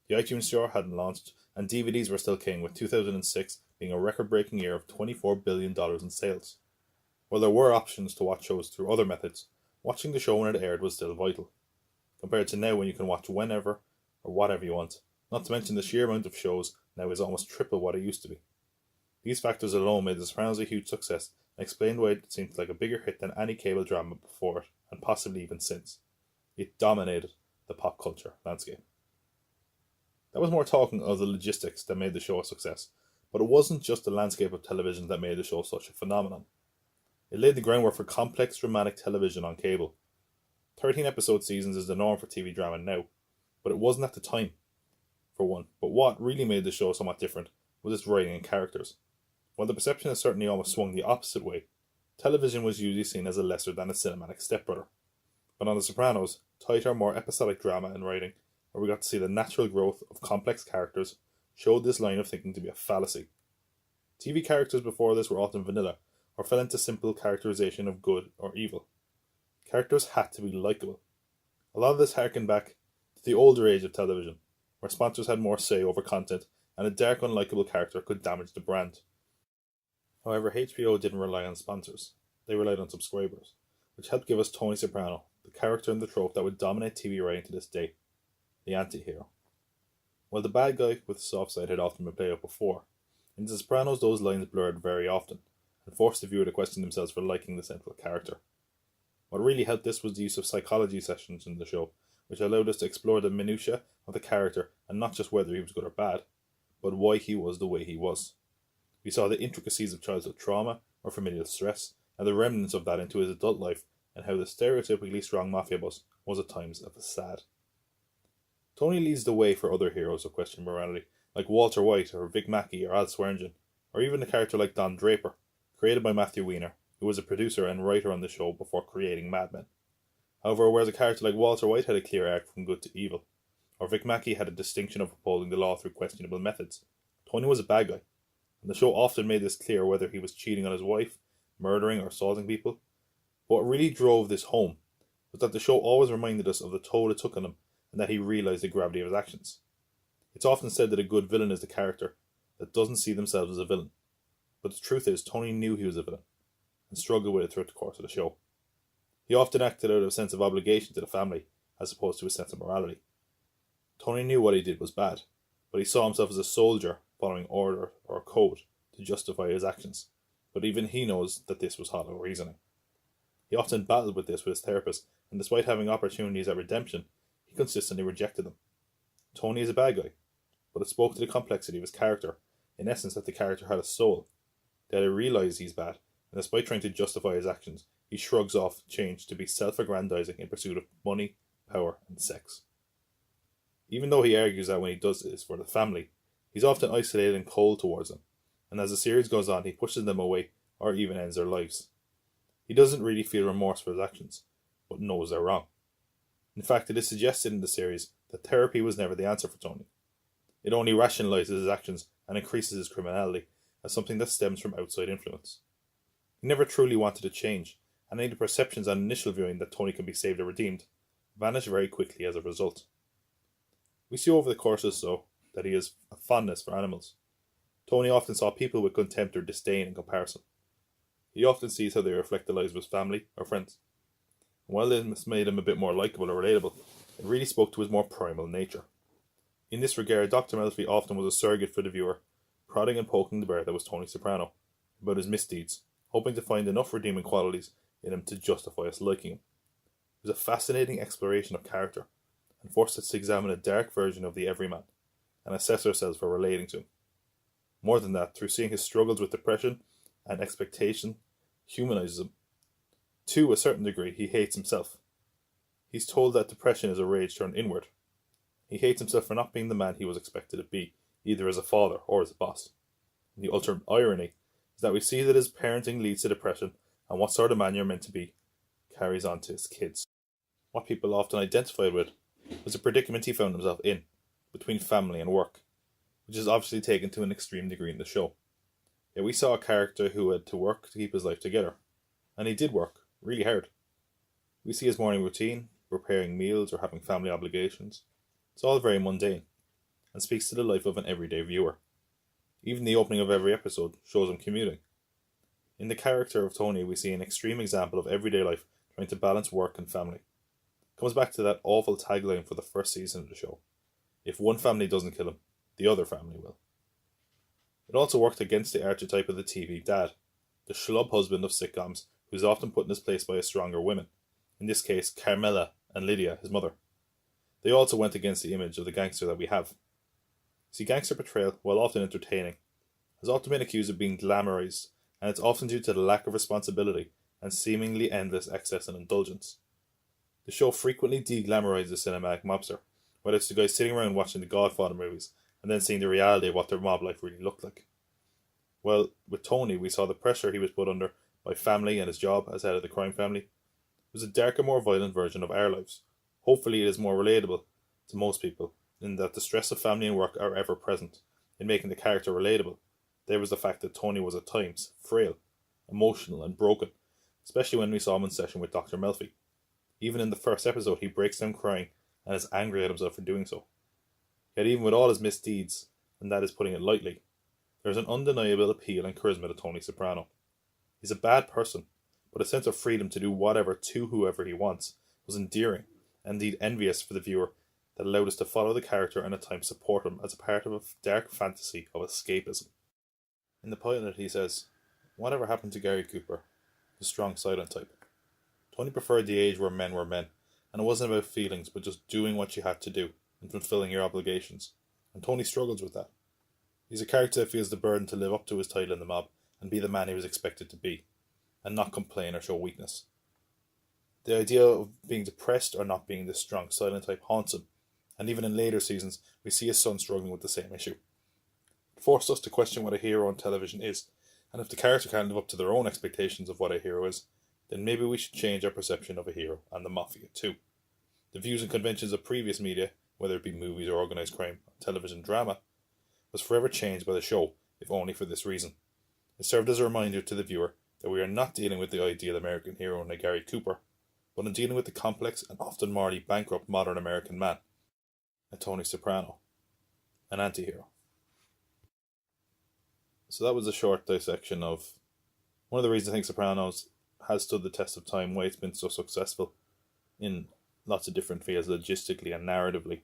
Speaker 2: The iTunes Store hadn't launched, and DVDs were still king, with 2006 being a record-breaking year of $24 billion in sales. While there were options to watch shows through other methods, watching the show when it aired was still vital, compared to now when you can watch whenever or whatever you want, not to mention the sheer amount of shows now is almost triple what it used to be. These factors alone made The Sopranos a huge success and explained why it seemed like a bigger hit than any cable drama before it, and possibly even since. It dominated the pop culture landscape. That was more talking of the logistics that made the show a success, but it wasn't just the landscape of television that made the show such a phenomenon. It laid the groundwork for complex dramatic television on cable. 13 episode seasons is the norm for TV drama now, but it wasn't at the time, for one. But what really made the show somewhat different was its writing and characters. While the perception has certainly almost swung the opposite way, television was usually seen as a lesser than a cinematic stepbrother. But on The Sopranos, tighter, more episodic drama and writing, where we got to see the natural growth of complex characters, showed this line of thinking to be a fallacy. TV characters before this were often vanilla, or fell into simple characterization of good or evil. Characters had to be likeable. A lot of this harkened back to the older age of television, where sponsors had more say over content, and a dark, unlikable character could damage the brand. However, HBO didn't rely on sponsors. They relied on subscribers, which helped give us Tony Soprano, the character and the trope that would dominate TV writing to this day, the anti-hero. While the bad guy with the soft side had often been played out before, in The Sopranos those lines blurred very often, and forced the viewer to question themselves for liking the central character. What really helped this was the use of psychology sessions in the show, which allowed us to explore the minutiae of the character and not just whether he was good or bad, but why he was the way he was. We saw the intricacies of childhood trauma or familial stress, and the remnants of that into his adult life, and how the stereotypically strong mafia boss was at times a facade. Tony leads the way for other heroes of questioned morality, like Walter White or Vic Mackey or Al Swearingen, or even a character like Don Draper, created by Matthew Weiner, who was a producer and writer on the show before creating Mad Men. However, whereas a character like Walter White had a clear arc from good to evil, or Vic Mackey had a distinction of upholding the law through questionable methods, Tony was a bad guy, and the show often made this clear whether he was cheating on his wife, murdering or assaulting people. But what really drove this home was that the show always reminded us of the toll it took on him, and that he realised the gravity of his actions. It's often said that a good villain is the character that doesn't see themselves as a villain, but the truth is Tony knew he was a villain, and struggled with it throughout the course of the show. He often acted out of a sense of obligation to the family, as opposed to a sense of morality. Tony knew what he did was bad, but he saw himself as a soldier following order or code to justify his actions, but even he knows that this was hollow reasoning. He often battled with this with his therapist, and despite having opportunities at redemption, he consistently rejected them. Tony is a bad guy, but it spoke to the complexity of his character, in essence that the character had a soul, that he realised he's bad, and despite trying to justify his actions, he shrugs off change to be self-aggrandizing in pursuit of money, power, and sex. Even though he argues that when he does this for the family, he's often isolated and cold towards them, and as the series goes on, he pushes them away or even ends their lives. He doesn't really feel remorse for his actions, but knows they're wrong. In fact, it is suggested in the series that therapy was never the answer for Tony. It only rationalizes his actions and increases his criminality as something that stems from outside influence. He never truly wanted to change, and any perceptions on initial viewing that Tony can be saved or redeemed vanish very quickly as a result. We see over the courses, though, that he has a fondness for animals. Tony often saw people with contempt or disdain in comparison. He often sees how they reflect the lives of his family or friends. And while this made him a bit more likeable or relatable, it really spoke to his more primal nature. In this regard, Dr. Melfi often was a surrogate for the viewer, prodding and poking the bear that was Tony Soprano about his misdeeds, hoping to find enough redeeming qualities in him to justify us liking him. It was a fascinating exploration of character, and forced us to examine a dark version of the everyman, and assess ourselves for relating to him. More than that, through seeing his struggles with depression and expectation, humanizes him. To a certain degree, he hates himself. He's told that depression is a rage turned inward. He hates himself for not being the man he was expected to be, either as a father or as a boss. And the ultimate irony is that we see that his parenting leads to depression, and what sort of man you're meant to be carries on to his kids. What people often identified with was a predicament he found himself in, between family and work, which is obviously taken to an extreme degree in the show. Yet we saw a character who had to work to keep his life together, and he did work, really hard. We see his morning routine, preparing meals or having family obligations. It's all very mundane, and speaks to the life of an everyday viewer. Even the opening of every episode shows him commuting. In the character of Tony, we see an extreme example of everyday life trying to balance work and family. It comes back to that awful tagline for the first season of the show. If one family doesn't kill him, the other family will. It also worked against the archetype of the TV dad, the schlub husband of sitcoms who is often put in his place by a stronger woman, in this case Carmela and Lydia, his mother. They also went against the image of the gangster that we have. See, gangster portrayal, while often entertaining, has often been accused of being glamorized, and it's often due to the lack of responsibility and seemingly endless excess and indulgence. The show frequently de-glamorizes the cinematic mobster, whether it's the guys sitting around watching the Godfather movies and then seeing the reality of what their mob life really looked like. Well, with Tony, we saw the pressure he was put under by family and his job as head of the crime family. It was a darker, more violent version of our lives. Hopefully it is more relatable to most people, in that the stress of family and work are ever present, in making the character relatable. There was the fact that Tony was at times frail, emotional and broken, especially when we saw him in session with Dr. Melfi. Even in the first episode he breaks down crying and is angry at himself for doing so. Yet even with all his misdeeds, and that is putting it lightly, there is an undeniable appeal and charisma to Tony Soprano. He's a bad person, but a sense of freedom to do whatever to whoever he wants was endearing, and indeed envious for the viewer, that allowed us to follow the character and at times support him as a part of a dark fantasy of escapism. In the pilot he says, "Whatever happened to Gary Cooper, the strong silent type? Tony preferred the age where men were men, and it wasn't about feelings but just doing what you had to do and fulfilling your obligations, and Tony struggles with that. He's a character that feels the burden to live up to his title in the mob and be the man he was expected to be, and not complain or show weakness. The idea of being depressed or not being the strong silent type haunts him, and even in later seasons we see his son struggling with the same issue. It forced us to question what a hero on television is, and if the character can't live up to their own expectations of what a hero is, then maybe we should change our perception of a hero and the mafia too. The views and conventions of previous media, whether it be movies or organised crime or television drama, was forever changed by the show, if only for this reason. It served as a reminder to the viewer that we are not dealing with the ideal American hero like Gary Cooper, but in dealing with the complex and often morally bankrupt modern American man, a Tony Soprano, an anti-hero. So that was a short dissection of one of the reasons I think Sopranos has stood the test of time, why it's been so successful in lots of different fields, logistically and narratively.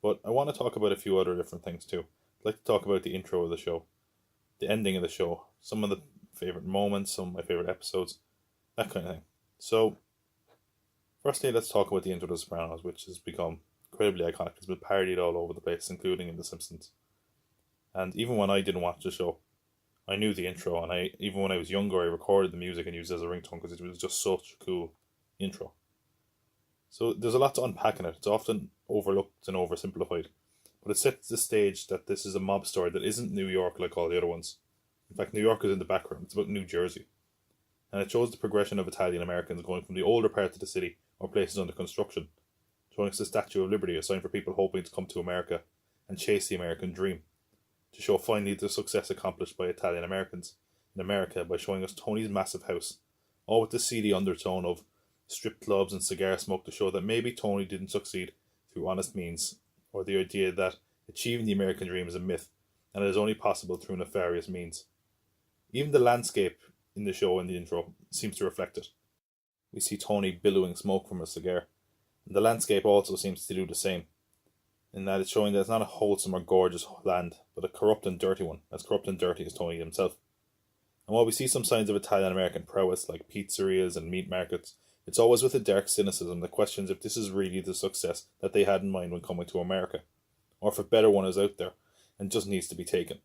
Speaker 2: But I want to talk about a few other different things too. I'd like to talk about the intro of the show, the ending of the show, some of the favourite moments, some of my favourite episodes, that kind of thing. So, firstly, let's talk about the intro to The Sopranos, which has become incredibly iconic. It's been parodied all over the place, including in The Simpsons. And even when I didn't watch the show, I knew the intro, and even when I was younger, I recorded the music and used it as a ringtone because it was just such a cool intro. So there's a lot to unpack in it. It's often overlooked and oversimplified, but it sets the stage that this is a mob story that isn't New York like all the other ones. In fact, New York is in the background. It's about New Jersey. And it shows the progression of Italian Americans going from the older parts of the city or places under construction, showing us the Statue of Liberty, a sign for people hoping to come to America and chase the American dream, to show finally the success accomplished by Italian Americans in America by showing us Tony's massive house, all with the seedy undertone of strip clubs and cigar smoke to show that maybe Tony didn't succeed through honest means, or the idea that achieving the American dream is a myth and it is only possible through nefarious means. Even the landscape in the show in the intro seems to reflect it. We see Tony billowing smoke from a cigar, and the landscape also seems to do the same, in that it's showing that it's not a wholesome or gorgeous land, but a corrupt and dirty one, as corrupt and dirty as Tony himself. And while we see some signs of Italian-American prowess like pizzerias and meat markets, it's always with a dark cynicism that questions if this is really the success that they had in mind when coming to America, or if a better one is out there and just needs to be taken.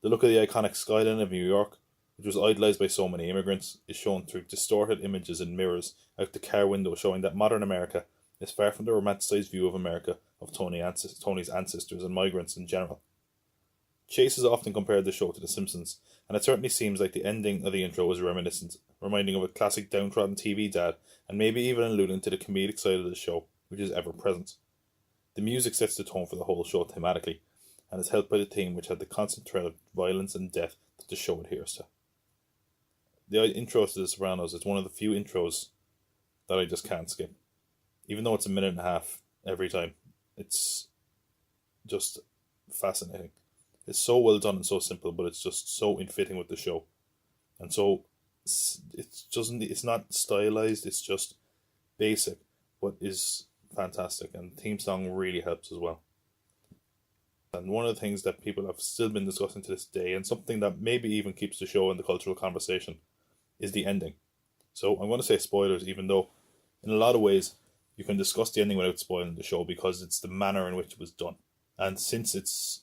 Speaker 2: The look of the iconic skyline of New York, which was idolized by so many immigrants, is shown through distorted images and mirrors out the car window, showing that modern America is far from the romanticized view of America of Tony's ancestors and migrants in general. Chase has often compared the show to The Simpsons, and it certainly seems like the ending of the intro is reminiscent, reminding of a classic downtrodden TV dad, and maybe even alluding to the comedic side of the show, which is ever present. The music sets the tone for the whole show thematically, and is helped by the theme which had the constant thread of violence and death that the show adheres to. The intro to The Sopranos is one of the few intros that I just can't skip. Even though it's a minute and a half every time, it's just fascinating. It's so well done and so simple, but it's just so in fitting with the show. And so it's not stylized, it's just basic, but is fantastic. And the theme song really helps as well. And one of the things that people have still been discussing to this day, and something that maybe even keeps the show in the cultural conversation, is the ending. So I'm going to say spoilers, even though in a lot of ways you can discuss the ending without spoiling the show, because it's the manner in which it was done. And since it's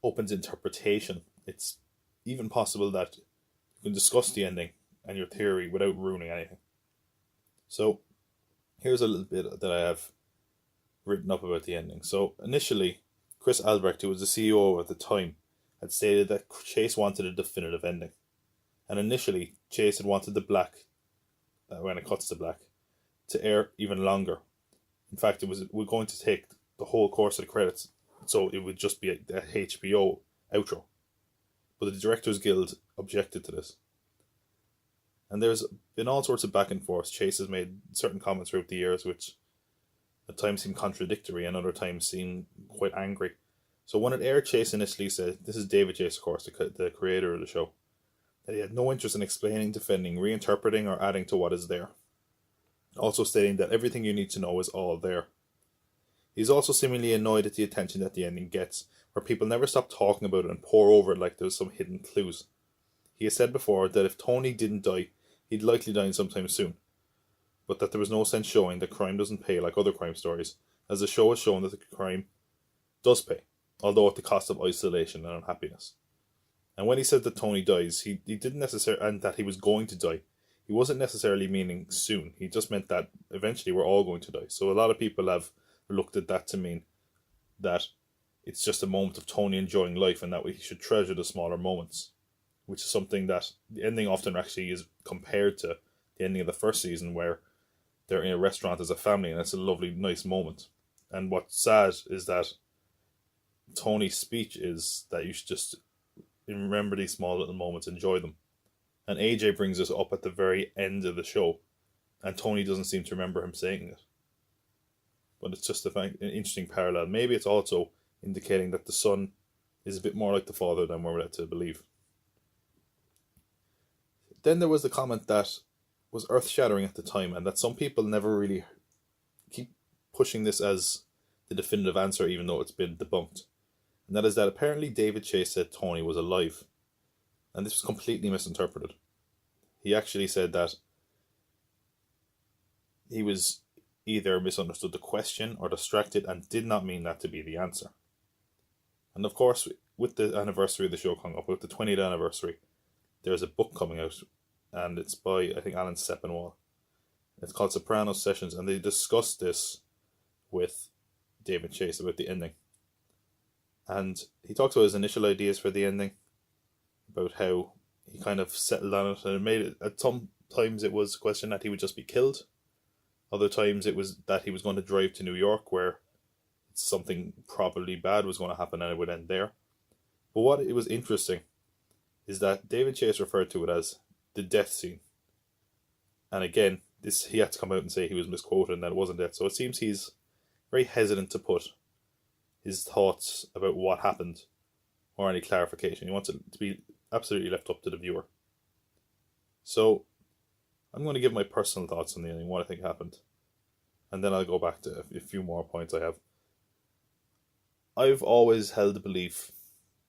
Speaker 2: open to interpretation, it's even possible that you can discuss the ending and your theory without ruining anything. So here's a little bit that I have written up about the ending. So initially, Chris Albrecht, who was the CEO at the time, had stated that Chase wanted a definitive ending. And initially, Chase had wanted the black, when it cuts to black, to air even longer. In fact, we're going to take the whole course of the credits, so it would just be a HBO outro. But the Directors Guild objected to this. And there's been all sorts of back and forth. Chase has made certain comments throughout the years which at times seem contradictory and other times seem quite angry. So when it aired, Chase initially said, this is David Chase, of course, the creator of the show, that he had no interest in explaining, defending, reinterpreting, or adding to what is there. Also stating that everything you need to know is all there. He's also seemingly annoyed at the attention that the ending gets, where people never stop talking about it and pore over it like there's some hidden clues. He has said before that if Tony didn't die, he'd likely die sometime soon, but that there was no sense showing that crime doesn't pay like other crime stories, as the show has shown that the crime does pay, although at the cost of isolation and unhappiness. And when he said that Tony dies, he didn't necessarily, and that he was going to die, he wasn't necessarily meaning soon. He just meant that eventually we're all going to die. So a lot of people have looked at that to mean that it's just a moment of Tony enjoying life and that we should treasure the smaller moments, which is something that the ending often actually is compared to the ending of the first season, where they're in a restaurant as a family and it's a lovely, nice moment. And what's sad is that Tony's speech is that you should just remember these small little moments, enjoy them. And AJ brings this up at the very end of the show, and Tony doesn't seem to remember him saying it. But it's just an interesting parallel. Maybe it's also indicating that the son is a bit more like the father than we're led to believe. Then there was the comment that was earth-shattering at the time, and that some people never really keep pushing this as the definitive answer, even though it's been debunked. And that is that apparently David Chase said Tony was alive. And this was completely misinterpreted. He actually said that he was either misunderstood the question or distracted and did not mean that to be the answer. And of course, with the anniversary of the show coming up, with the 20th anniversary, there's a book coming out, and it's by, I think, Alan Sepinwall. It's called Sopranos Sessions, and they discussed this with David Chase about the ending. And he talks about his initial ideas for the ending, about how he kind of settled on it, and it made it, at some times it was a question that he would just be killed. Other times it was that he was going to drive to New York, where something probably bad was going to happen and it would end there. But what it was interesting is that David Chase referred to it as the death scene. And again, this he had to come out and say he was misquoted and that it wasn't death. So it seems he's very hesitant to put his thoughts about what happened or any clarification. He wants it to be absolutely left up to the viewer. So I'm going to give my personal thoughts on the ending, what I think happened. And then I'll go back to a few more points I have. I've always held the belief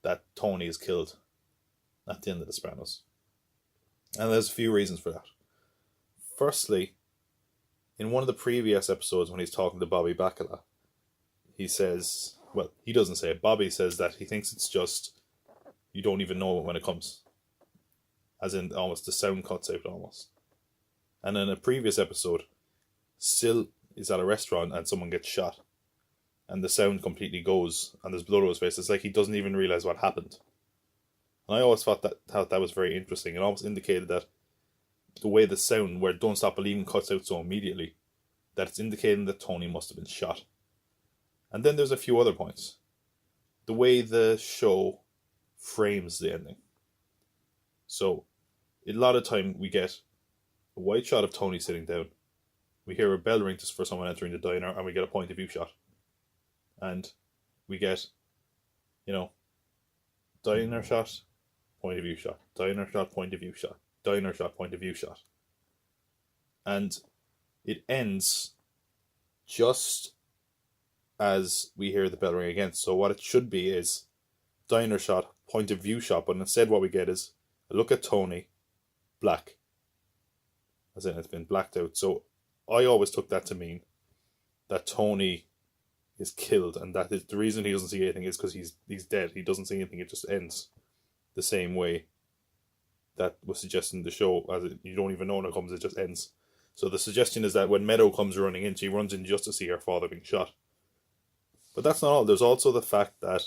Speaker 2: that Tony is killed at the end of The Sopranos. And there's a few reasons for that. Firstly, in one of the previous episodes when he's talking to Bobby Bacala, he says, well, he doesn't say it, Bobby says that he thinks it's just, you don't even know it when it comes. As in, almost the sound cuts out almost. And in a previous episode, Sil is at a restaurant and someone gets shot. And the sound completely goes, and there's blood on his face. It's like he doesn't even realise what happened. And I always thought that was very interesting. It almost indicated that the way the sound, where Don't Stop Believing cuts out so immediately, that it's indicating that Tony must have been shot. And then there's a few other points. The way the show frames the ending. So, a lot of time we get a wide shot of Tony sitting down. We hear a bell ring just for someone entering the diner, and we get a point of view shot. And we get, diner shot, point of view shot, diner shot, point of view shot, diner shot, point of view shot. And it ends just as we hear the bell ring again. So what it should be is diner shot, point of view shot, but instead what we get is a look at Tony, black. As in, it's been blacked out. So I always took that to mean that Tony is killed, and that is the reason he doesn't see anything is because he's dead. He doesn't see anything. It just ends the same way that was suggested in the show. You don't even know when it comes. It just ends. So the suggestion is that when Meadow comes running in, she runs in just to see her father being shot. But that's not all. There's also the fact that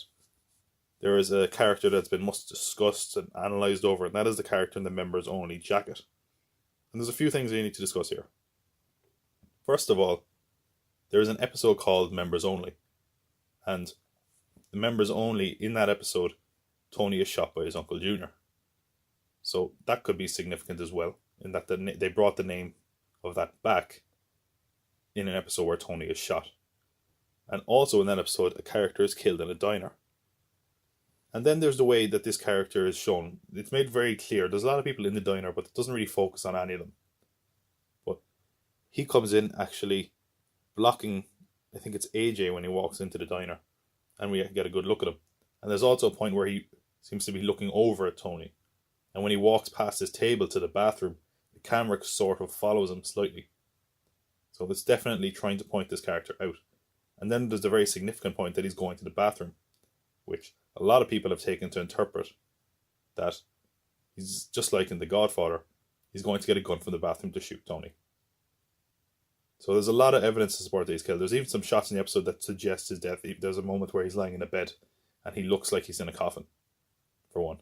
Speaker 2: there is a character that's been much discussed and analysed over, and that is the character in the members only jacket. And there's a few things we need to discuss here. First of all, there is an episode called Members Only. And the Members Only, in that episode, Tony is shot by his Uncle Junior. So that could be significant as well, in that they brought the name of that back in an episode where Tony is shot. And also in that episode, a character is killed in a diner. And then there's the way that this character is shown. It's made very clear. There's a lot of people in the diner, but it doesn't really focus on any of them. But he comes in actually blocking, I think it's AJ when he walks into the diner. And we get a good look at him. And there's also a point where he seems to be looking over at Tony. And when he walks past his table to the bathroom, the camera sort of follows him slightly. So it's definitely trying to point this character out. And then there's the very significant point that he's going to the bathroom, which a lot of people have taken to interpret that he's just like in The Godfather. He's going to get a gun from the bathroom to shoot Tony. So there's a lot of evidence to support that he's killed. There's even some shots in the episode that suggest his death. There's a moment where he's lying in a bed and he looks like he's in a coffin, for one.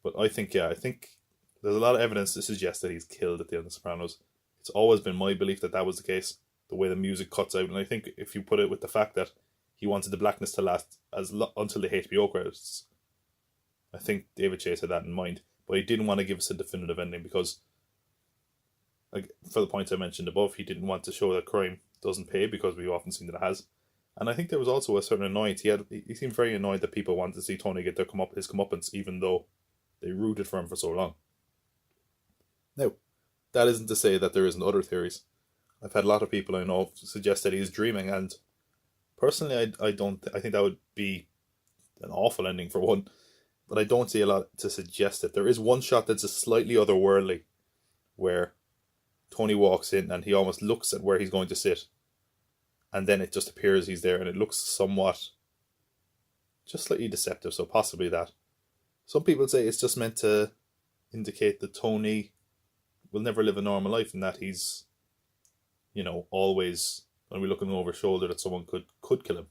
Speaker 2: But I think there's a lot of evidence to suggest that he's killed at the end of Sopranos. It's always been my belief that that was the case, the way the music cuts out. And I think if you put it with the fact that he wanted the blackness to last until the HBO credits, I think David Chase had that in mind. But he didn't want to give us a definitive ending because, like, for the points I mentioned above, he didn't want to show that crime doesn't pay, because we've often seen that it has. And I think there was also a certain annoyance. He seemed very annoyed that people wanted to see Tony get his comeuppance, even though they rooted for him for so long. Now, that isn't to say that there isn't other theories. I've had a lot of people I know suggest that he's dreaming, and personally, I think that would be an awful ending for one. But I don't see a lot to suggest it. There is one shot that's a slightly otherworldly, where Tony walks in and he almost looks at where he's going to sit, and then it just appears he's there, and it looks somewhat just slightly deceptive. So possibly that. Some people say it's just meant to indicate that Tony will never live a normal life, and that he's, always going to be looking over his shoulder that someone could kill him.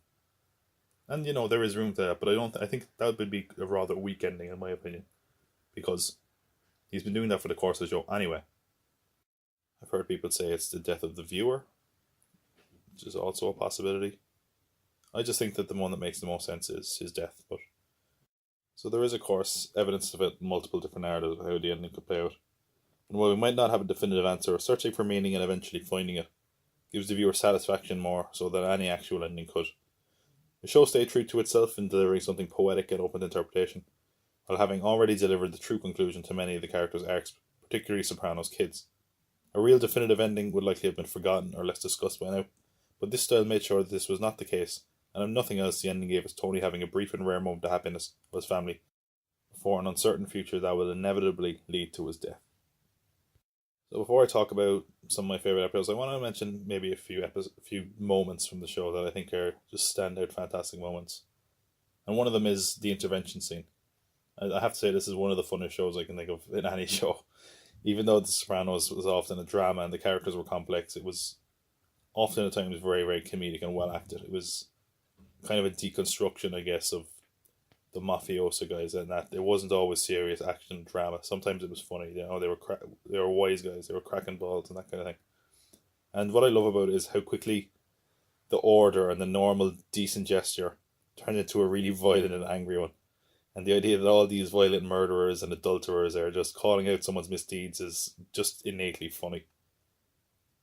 Speaker 2: And, there is room for that, but I think that would be a rather weak ending, in my opinion, because he's been doing that for the course of the show anyway. I've heard people say it's the death of the viewer, which is also a possibility. I just think that the one that makes the most sense is his death. But so there is, of course, evidence of it, multiple different narratives of how the ending could play out. And while we might not have a definitive answer, searching for meaning and eventually finding it gives the viewer satisfaction more so than any actual ending could. The show stayed true to itself in delivering something poetic and open to interpretation, while having already delivered the true conclusion to many of the characters' arcs, particularly Sopranos' kids. A real definitive ending would likely have been forgotten or less discussed by now, but this style made sure that this was not the case, and if nothing else, the ending gave us Tony having a brief and rare moment of happiness with his family, before an uncertain future that will inevitably lead to his death. So before I talk about some of my favourite episodes, I want to mention maybe a few moments from the show that I think are just standout fantastic moments. And one of them is the intervention scene. I have to say this is one of the funnest shows I can think of in any show. Even though The Sopranos was often a drama and the characters were complex, it was often at times very, very comedic and well acted. It was kind of a deconstruction, I guess, of the mafioso guys, and that it wasn't always serious action drama. Sometimes it was funny. They were wise guys. They were cracking balls and that kind of thing. And what I love about it is how quickly the order and the normal decent gesture turned into a really violent and angry one. And the idea that all these violent murderers and adulterers are just calling out someone's misdeeds is just innately funny.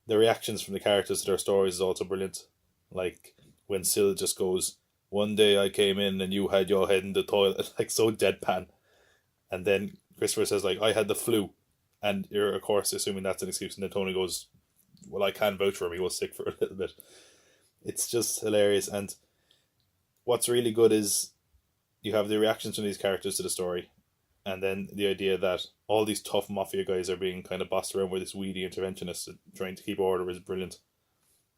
Speaker 2: The reactions from the characters to their stories is also brilliant. Like when Syl just goes, "One day I came in and you had your head in the toilet," like so deadpan. And then Christopher says, like, I had the flu. And you're, of course, assuming that's an excuse. And then Tony goes, well, I can vouch for him. He was sick for a little bit. It's just hilarious. And what's really good is you have the reactions from these characters to the story. And then the idea that all these tough mafia guys are being kind of bossed around by this weedy interventionist trying to keep order is brilliant.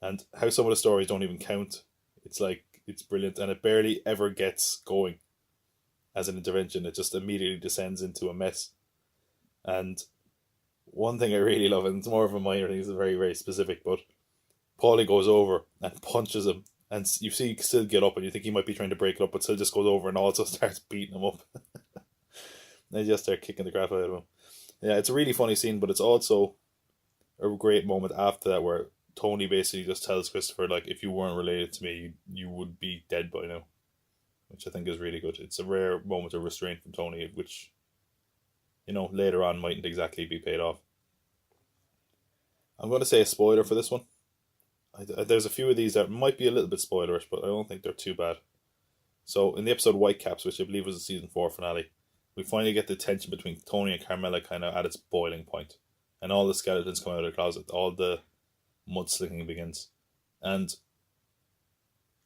Speaker 2: And how some of the stories don't even count. It's like, it's brilliant. And it barely ever gets going as an intervention. It just immediately descends into a mess. And one thing I really love, and it's more of a minor thing, it's very, very specific, but Paulie goes over and punches him. And you see still get up, and you think he might be trying to break it up, but still just goes over and also starts beating him up. They just start kicking the crap out of him. Yeah, it's a really funny scene, but it's also a great moment after that where Tony basically just tells Christopher, like, if you weren't related to me, you would be dead by now. Which I think is really good. It's a rare moment of restraint from Tony, which, you know, later on mightn't exactly be paid off. I'm going to say a spoiler for this one. There's a few of these that might be a little bit spoilerish, but I don't think they're too bad. So, in the episode Whitecaps, which I believe was the season 4 finale, we finally get the tension between Tony and Carmela kind of at its boiling point. And all the skeletons come out of the closet. All the mudslinging begins. And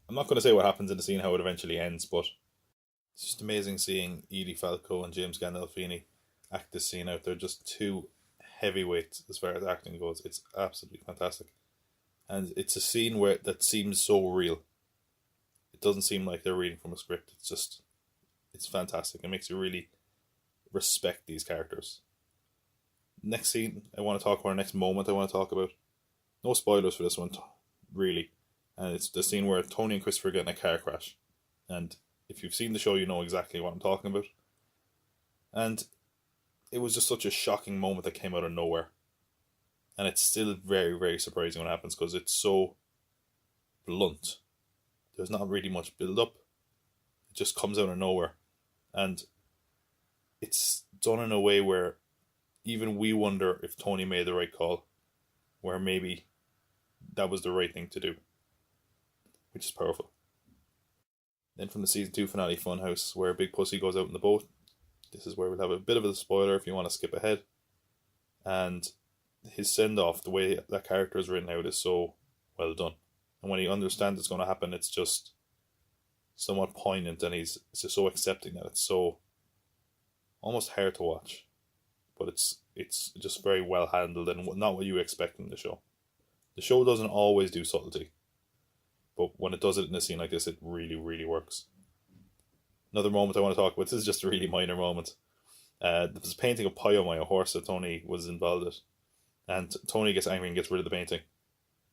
Speaker 2: I'm not going to say what happens in the scene, how it eventually ends, but it's just amazing seeing Edie Falco and James Gandolfini act this scene out. They're just two heavyweights as far as acting goes. It's absolutely fantastic. And it's a scene that seems so real. It doesn't seem like they're reading from a script. It's fantastic. It makes you really respect these characters. Next scene I want to talk about, next moment I want to talk about. No spoilers for this one, really. And it's the scene where Tony and Christopher get in a car crash. And if you've seen the show, you know exactly what I'm talking about. And it was just such a shocking moment that came out of nowhere. And it's still very, very surprising when it happens because it's so blunt. There's not really much build-up. It just comes out of nowhere. And it's done in a way where even we wonder if Tony made the right call. Where maybe that was the right thing to do. Which is powerful. Then from the season 2 finale Funhouse, where Big Pussy goes out in the boat. This is where we'll have a bit of a spoiler if you want to skip ahead. And his send-off, the way that character is written out, is so well done. And when he understands it's going to happen, it's just somewhat poignant, and he's just so accepting that it's so almost hard to watch. But it's just very well handled and not what you expect in the show. The show doesn't always do subtlety. But when it does it in a scene like this, it really, really works. Another moment I want to talk about, this is just a really minor moment. There was a painting of Pyomai, a horse that Tony was involved with. And Tony gets angry and gets rid of the painting.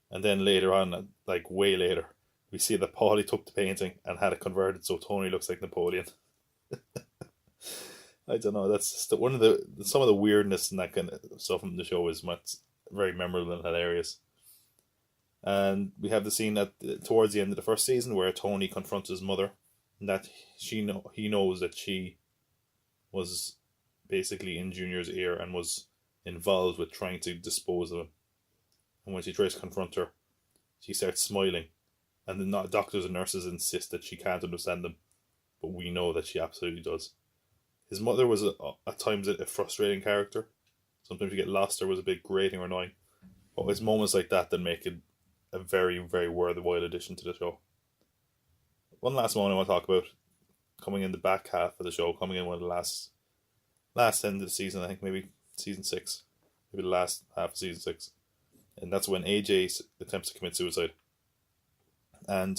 Speaker 2: And then later on, like way later, we see that Paulie took the painting and had it converted so Tony looks like Napoleon. I don't know, that's just some of the weirdness and that kind of stuff from the show is much very memorable and hilarious. And we have the scene towards the end of the first season where Tony confronts his mother, and that he knows that she was basically in Junior's ear and was involved with trying to dispose of him. And when she tries to confront her, she starts smiling, and the doctors and nurses insist that she can't understand them, but we know that she absolutely does. His mother was at times a frustrating character. Sometimes you get lost or was a bit grating or annoying. But it's moments like that make it a very, very worthwhile addition to the show. One last moment I want to talk about, coming in the back half of the show, coming in one of the last end of the season, I think maybe season 6, maybe the last half of season 6. And that's when AJ attempts to commit suicide. And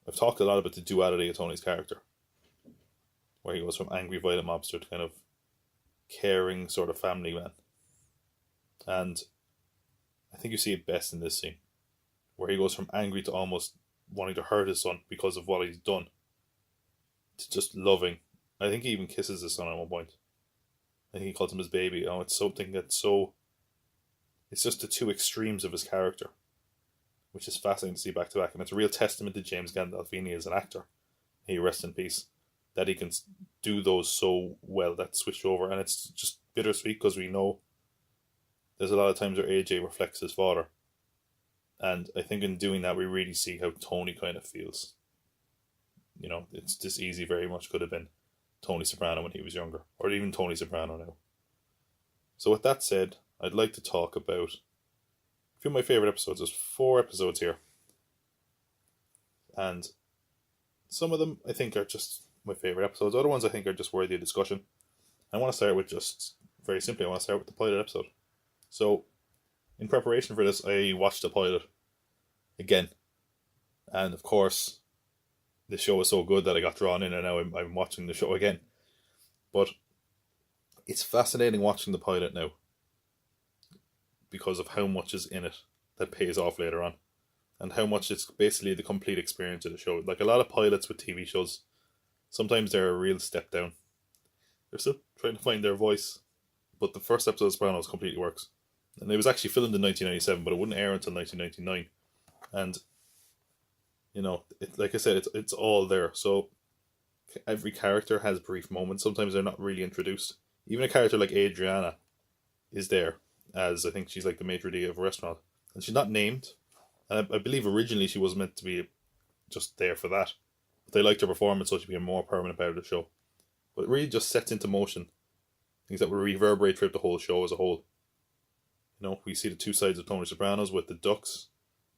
Speaker 2: I've talked a lot about the duality of Tony's character, where he goes from angry, violent mobster to kind of caring sort of family man. And I think you see it best in this scene, where he goes from angry to almost wanting to hurt his son because of what he's done, to just loving. I think he even kisses his son at one point. I think he calls him his baby. Oh, it's something that's so... It's just the two extremes of his character, which is fascinating to see back to back. And it's a real testament to James Gandolfini as an actor. He rests in peace. That he can do those so well, that switch over. And it's just bittersweet because we know there's a lot of times where AJ reflects his father. And I think in doing that, we really see how Tony kind of feels. You know, it's this easy very much could have been. Tony Soprano when he was younger, or even Tony Soprano now. So with that said, I'd like to talk about a few of my favourite episodes. There's 4 episodes here, and some of them I think are just my favourite episodes. Other ones I think are just worthy of discussion. I want to start with just, very simply, I want to start with the pilot episode. So, in preparation for this, I watched the pilot again. And of course, the show was so good that I got drawn in, and now I'm watching the show again. But it's fascinating watching the pilot now, because of how much is in it that pays off later on, and how much it's basically the complete experience of the show. Like a lot of pilots with TV shows, sometimes they're a real step down. They're still trying to find their voice, but the first episode of Sopranos completely works. And it was actually filmed in 1997, but it wouldn't air until 1999. And, you know, like I said, it's all there. So every character has brief moments. Sometimes they're not really introduced. Even a character like Adriana is there, as I think she's like the maitre d' of a restaurant. And she's not named. And I believe originally she was meant to be just there for that. But they liked her performance, so she became a more permanent part of the show. But it really just sets into motion things that will reverberate throughout the whole show as a whole. You know, we see the 2 sides of Tony Sopranos with the ducks.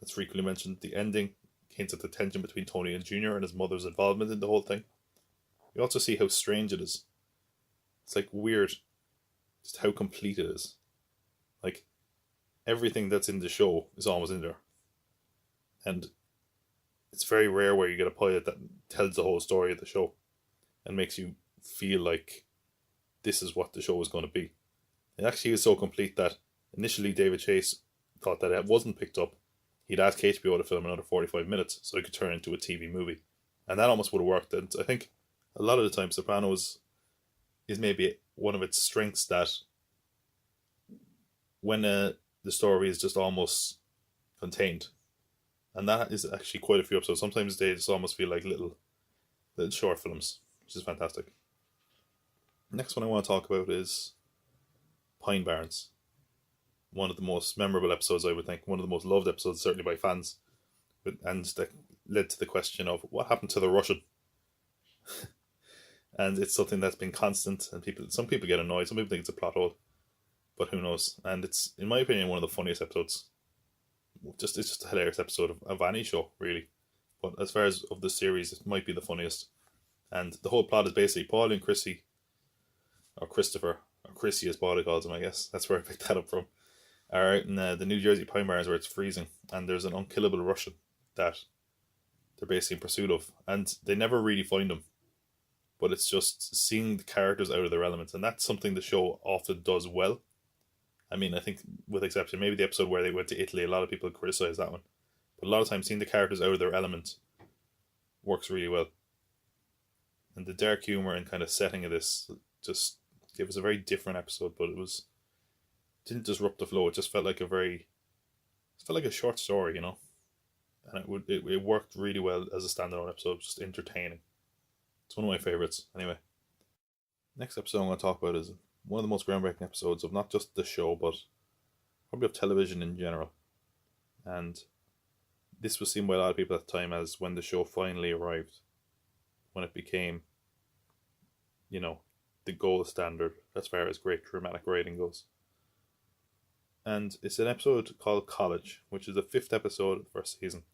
Speaker 2: That's frequently mentioned. The ending hints at the tension between Tony and Junior and his mother's involvement in the whole thing. We also see how strange it is. It's like weird just how complete it is. Like, everything that's in the show is almost in there. And it's very rare where you get a pilot that tells the whole story of the show and makes you feel like this is what the show is going to be. It actually is so complete that initially David Chase thought that it wasn't picked up. He'd asked HBO to film another 45 minutes so it could turn into a TV movie. And that almost would have worked. And I think a lot of the time Sopranos is maybe one of its strengths, that when the story is just almost contained. And that is actually quite a few episodes. Sometimes they just almost feel like little short films, which is fantastic. Next one I want to talk about is Pine Barrens. One of the most memorable episodes, I would think. One of the most loved episodes, certainly by fans. And that led to the question of what happened to the Russian. And it's something that's been constant, and some people get annoyed, some people think it's a plot hole, but who knows. And it's, in my opinion, one of the funniest episodes. It's just a hilarious episode of any show, really. But as far as of the series, it might be the funniest. And the whole plot is basically Paul and Chrissy, or Christopher, or Chrissy as Paul calls him, I guess. That's where I picked that up from. Are out in the New Jersey Pine Barrens where it's freezing, and there's an unkillable Russian that they're basically in pursuit of, and they never really find him. But it's just seeing the characters out of their elements, and that's something the show often does well. I mean, I think with exception, maybe the episode where they went to Italy, a lot of people criticize that one. But a lot of times seeing the characters out of their element works really well. And the dark humour and kind of setting of this just gave us a very different episode, but it didn't disrupt the flow. It just felt like a short story, you know. And it worked really well as a standalone episode, just entertaining. It's one of my favourites, anyway. Next episode I'm going to talk about is one of the most groundbreaking episodes of not just the show, but probably of television in general. And this was seen by a lot of people at the time as when the show finally arrived. When it became, you know, the gold standard as far as great dramatic writing goes. And it's an episode called College, which is the 5th episode of the first season.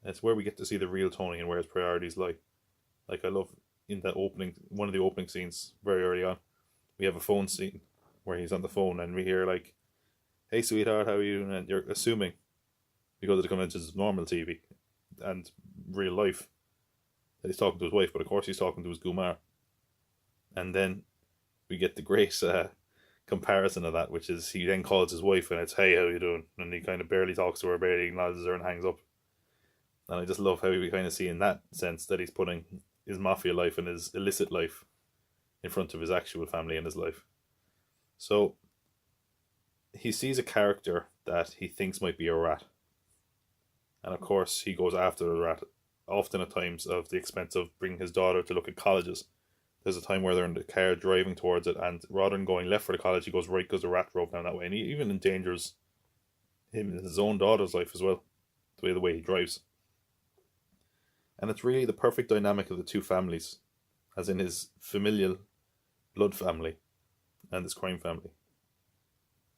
Speaker 2: And it's where we get to see the real Tony and where his priorities lie. Like, I love in that one of the opening scenes very early on, we have a phone scene where he's on the phone and we hear like, "Hey sweetheart, how are you?" And you're assuming, because of the conventions of normal TV and real life, that he's talking to his wife, but of course he's talking to his Gumar. And then we get the great comparison of that, which is he then calls his wife and it's, "Hey, how you doing?" And he kind of barely talks to her, barely acknowledges her and hangs up. And I just love how we kind of see in that sense that he's putting his mafia life and his illicit life in front of his actual family and his life. So he sees a character that he thinks might be a rat. And of course he goes after the rat, often at times of the expense of bringing his daughter to look at colleges. There's a time where they're in the car driving towards it, and rather than going left for the college, he goes right because the rat drove down that way. And he even endangers him and his own daughter's life as well, the way he drives. And it's really the perfect dynamic of the two families. as in his familial blood family and his crime family.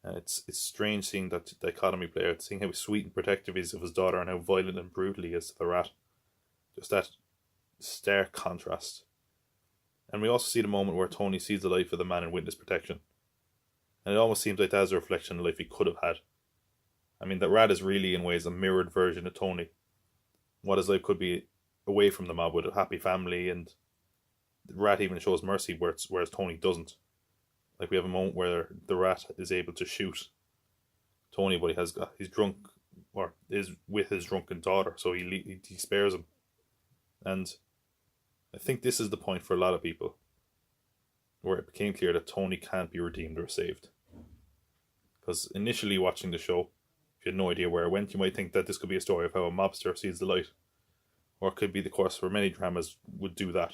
Speaker 2: And it's strange seeing that dichotomy play out, seeing how sweet and protective he is of his daughter and how violent and brutal he is to the rat. Just that stark contrast. And we also see the moment where Tony sees the life of the man in witness protection. And it almost seems like that is a reflection of the life he could have had. I mean, that rat is really, in ways, a mirrored version of Tony. What his life could be away from the mob with a happy family, and the rat even shows mercy, whereas Tony doesn't. Like, we have a moment where the rat is able to shoot Tony, but he's drunk, or is with his drunken daughter, so he spares him. And I think this is the point for a lot of people, where it became clear that Tony can't be redeemed or saved. Because initially watching the show, if you had no idea where it went, you might think that this could be a story of how a mobster sees the light. Or it could be the course where many dramas would do that.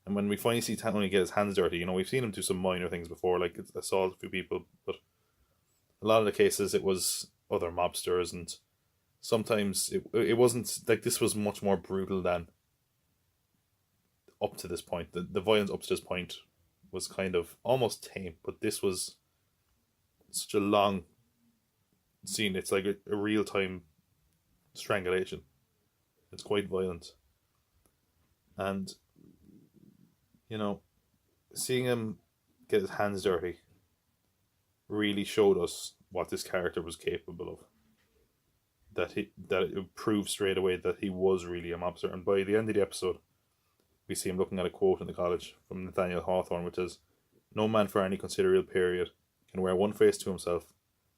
Speaker 2: And when we finally see Tony get his hands dirty, we've seen him do some minor things before, like assault a few people, but a lot of the cases it was other mobsters, and sometimes it wasn't, like, this was much more brutal than up to this point. The violence up to this point was kind of almost tame, but this was such a long scene. It's like a real-time strangulation. It's quite violent. And, seeing him get his hands dirty really showed us what this character was capable of. That it proved straight away that he was really a mobster. And by the end of the episode, we see him looking at a quote in the college from Nathaniel Hawthorne, which is, "No man for any considerable period can wear one face to himself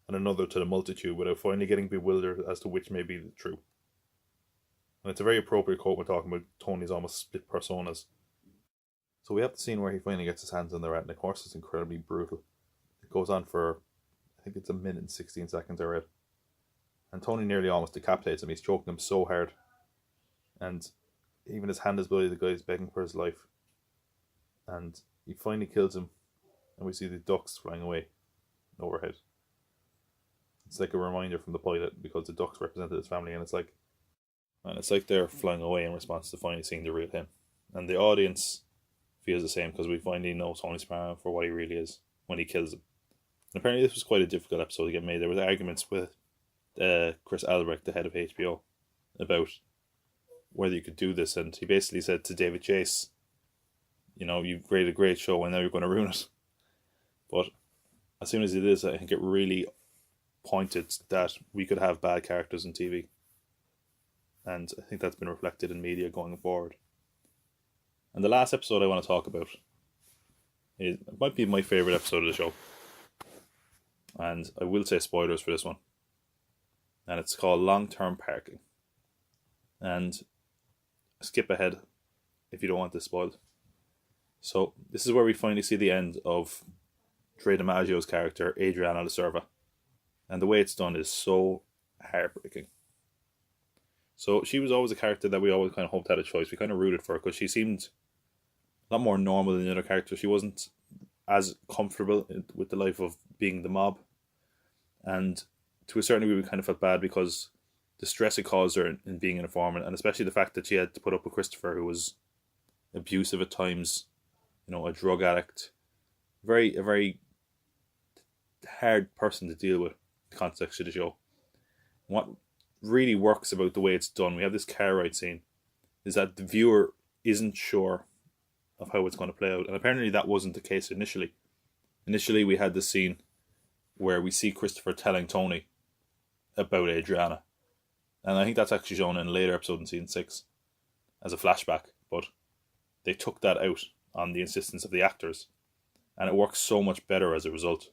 Speaker 2: and another to the multitude without finally getting bewildered as to which may be the true." And it's a very appropriate quote when talking about Tony's almost split personas. So we have the scene where he finally gets his hands on the rat, and of course it's incredibly brutal. It goes on for, I think it's 1 minute and 16 seconds I read. And Tony nearly almost decapitates him. He's choking him so hard. And even his hand is bloody, the guy's begging for his life. And he finally kills him, and we see the ducks flying away overhead. It's like a reminder from the pilot, because the ducks represented his family, and it's like they're flying away in response to finally seeing the real him. And the audience feels the same, because we finally know Tony Soprano for what he really is when he kills him. And apparently this was quite a difficult episode to get made. There was arguments with Chris Albrecht, the head of HBO, about whether you could do this, and he basically said to David Chase, you've created a great show and now you're going to ruin it. But as soon as he did, I think it really pointed that we could have bad characters in TV. And I think that's been reflected in media going forward. And the last episode I want to talk about it might be my favourite episode of the show. And I will say spoilers for this one. And it's called Long-Term Parking. And skip ahead if you don't want this spoiled. So this is where we finally see the end of Dre DiMaggio's character, Adriana La Serva. And the way it's done is so heartbreaking. So she was always a character that we always kind of hoped had a choice. We kind of rooted for her because she seemed a lot more normal than the other characters. She wasn't as comfortable with the life of being the mob. And to a certain degree, we kind of felt bad because the stress it caused her in being an informant, and especially the fact that she had to put up with Christopher, who was abusive at times, a drug addict, a very hard person to deal with in the context of the show. What really works about the way it's done, we have this car ride scene, is that the viewer isn't sure of how it's going to play out, and apparently that wasn't the case initially. Initially, we had this scene where we see Christopher telling Tony about Adriana, and I think that's actually shown in a later episode in season 6 as a flashback, but they took that out on the insistence of the actors, and it works so much better as a result.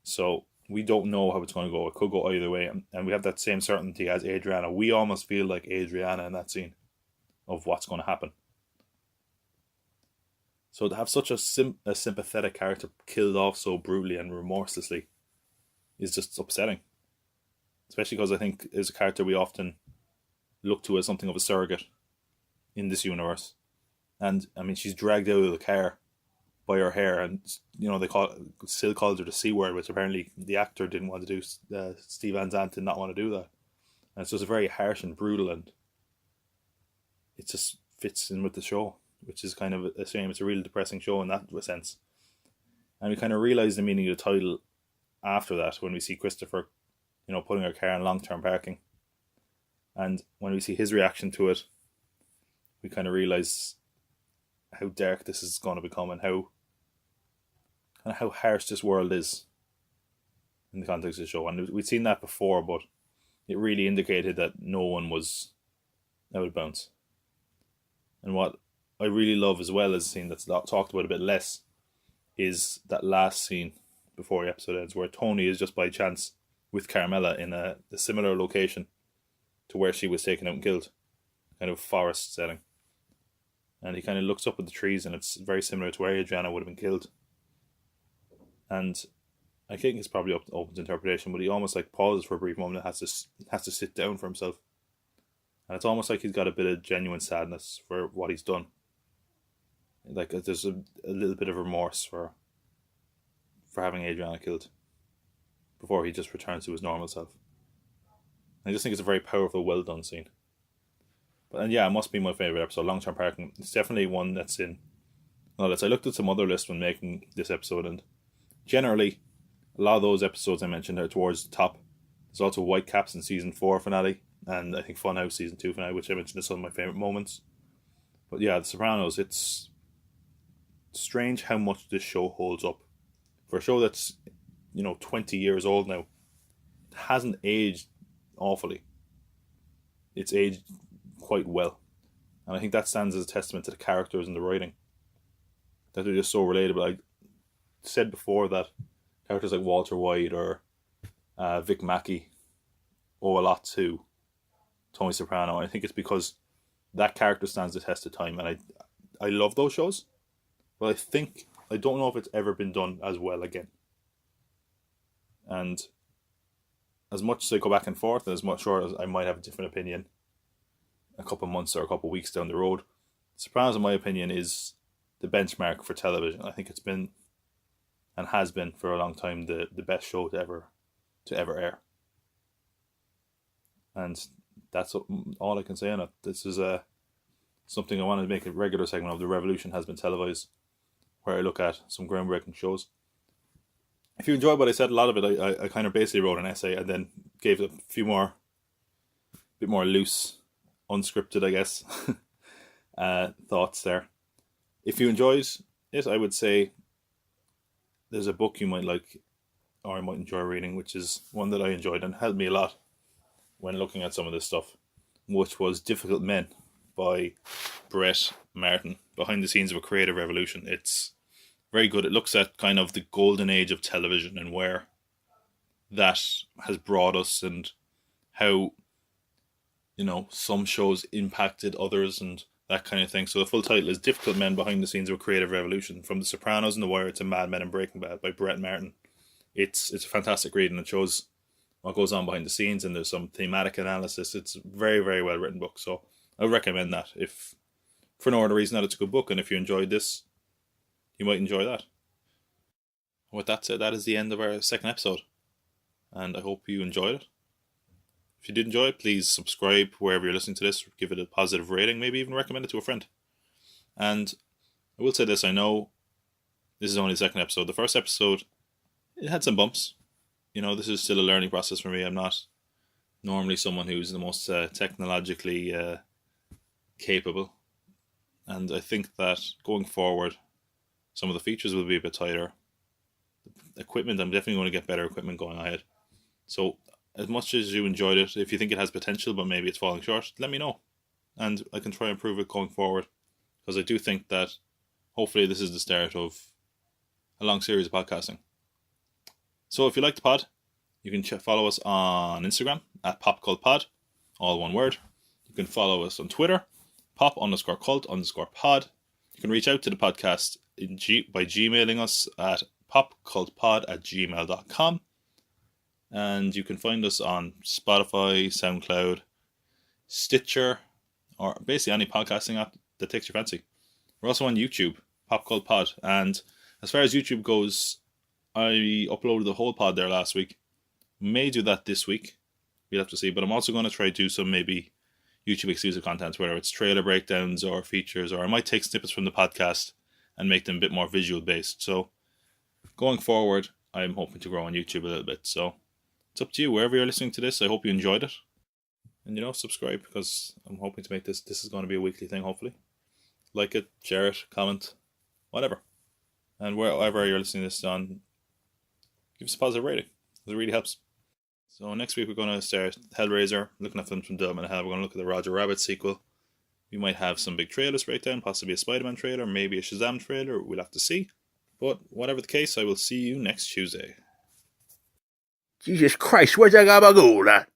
Speaker 2: So we don't know how it's going to go. It could go either way, and we have that same certainty as Adriana. We almost feel like Adriana in that scene of what's going to happen. So to have such a sympathetic character killed off so brutally and remorselessly is just upsetting. Especially because I think is a character we often look to as something of a surrogate in this universe. And I mean, she's dragged out of the car by her hair, and they still called her the C word, which apparently the actor didn't want to do. Steve Van Zandt did not want to do that. And it's just very harsh and brutal, and it just fits in with the show, which is kind of a shame. It's a really depressing show in that sense. And we kind of realise the meaning of the title after that when we see Christopher, putting her car in long-term parking. And when we see his reaction to it, we kind of realise how dark this is going to become and how harsh this world is in the context of the show. And we'd seen that before, but it really indicated that no one was out of bounds. And what I really love as well as a scene that's talked about a bit less is that last scene before the episode ends, where Tony is just by chance with Carmela in a similar location to where she was taken out and killed, kind of forest setting. And he kind of looks up at the trees, and it's very similar to where Adriana would have been killed. And I think it's probably open to interpretation, but he almost like pauses for a brief moment and has to sit down for himself. And it's almost like he's got a bit of genuine sadness for what he's done. Like there's a little bit of remorse for having Adriana killed before he just returns to his normal self. I just think it's a very powerful, well done scene. And yeah, it must be my favourite episode. Long-term parking. It's definitely one that's in. I looked at some other lists when making this episode, and generally, a lot of those episodes I mentioned are towards the top. There's also Whitecaps in season 4 finale, and I think Funhouse season 2 finale, which I mentioned is some of my favourite moments. But yeah, The Sopranos. It's strange how much this show holds up for a show that's 20 years old now. It hasn't aged awfully. It's aged quite well, and I think that stands as a testament to the characters and the writing, that they're just so relatable. I said before that characters like Walter White or Vic Mackey owe a lot to Tony Soprano. I think it's because that character stands the test of time, and I love those shows, but I don't know if it's ever been done as well again. And as much as I go back and forth, and as much sure as I might have a different opinion a couple of months or a couple of weeks down the road, Sopranos, in my opinion, is the benchmark for television. I think it's been and has been for a long time the best show to ever air. And that's all I can say on it. This is something I wanted to make a regular segment of. The Revolution has been televised, where I look at some groundbreaking shows. If you enjoyed what I said, a lot of it I kind of basically wrote an essay and then gave it a bit more loose, unscripted, I guess, thoughts there. If you enjoyed it, I would say there's a book you might like, or I might enjoy reading, which is one that I enjoyed and helped me a lot when looking at some of this stuff, which was Difficult Men by Brett Martin, Behind the Scenes of a Creative Revolution. It's very good. It looks at kind of the golden age of television and where that has brought us, and how some shows impacted others and that kind of thing. So the full title is Difficult Men Behind the Scenes of a Creative Revolution, from The Sopranos and The Wire to Mad Men and Breaking Bad, by Brett Martin. It's a fantastic read, and it shows what goes on behind the scenes, and there's some thematic analysis. It's a very, very well written book, so I would recommend that, if for no other reason that it's a good book, and if you enjoyed this, you might enjoy that. With that said, that is the end of our second episode, and I hope you enjoyed it. If you did enjoy it, please subscribe wherever you're listening to this, give it a positive rating, maybe even recommend it to a friend. And I will say this, I know this is only the second episode. The first episode, it had some bumps. This is still a learning process for me. I'm not normally someone who's the most technologically capable. And I think that going forward, some of the features will be a bit tighter. The equipment, I'm definitely going to get better equipment going ahead. So as much as you enjoyed it, if you think it has potential but maybe it's falling short, let me know, and I can try and improve it going forward, because I do think that hopefully this is the start of a long series of podcasting. So if you like the pod, you can follow us on Instagram at popcultpod, all one word. You can follow us on Twitter, pop_cult_pod. You can reach out to the podcast by Gmailing us at popcultpod@gmail.com. And you can find us on Spotify, SoundCloud, Stitcher, or basically any podcasting app that takes your fancy. We're also on YouTube, popcultpod. And as far as YouTube goes, I uploaded the whole pod there last week. May do that this week. We'll have to see. But I'm also going to try to do some maybe
Speaker 1: YouTube exclusive content, whether it's trailer breakdowns or features, or I might take snippets from the podcast and make them a bit more visual based. So going forward, I'm hoping to grow on YouTube a little bit. So it's up to you. Wherever you're listening to this, I hope you enjoyed it. And subscribe, because I'm hoping to make this is going to be a weekly thing, hopefully. Like it, share it, comment, whatever. And wherever you're listening to this on, give us a positive rating. It really helps. So next week we're going to start Hellraiser, looking at films from development hell. We're going to look at the Roger Rabbit sequel. We might have some big trailers breakdown, possibly a Spider-Man trailer, maybe a Shazam trailer. We'll have to see. But whatever the case, I will see you next Tuesday.
Speaker 3: Jesus Christ, where's that Gabagool at?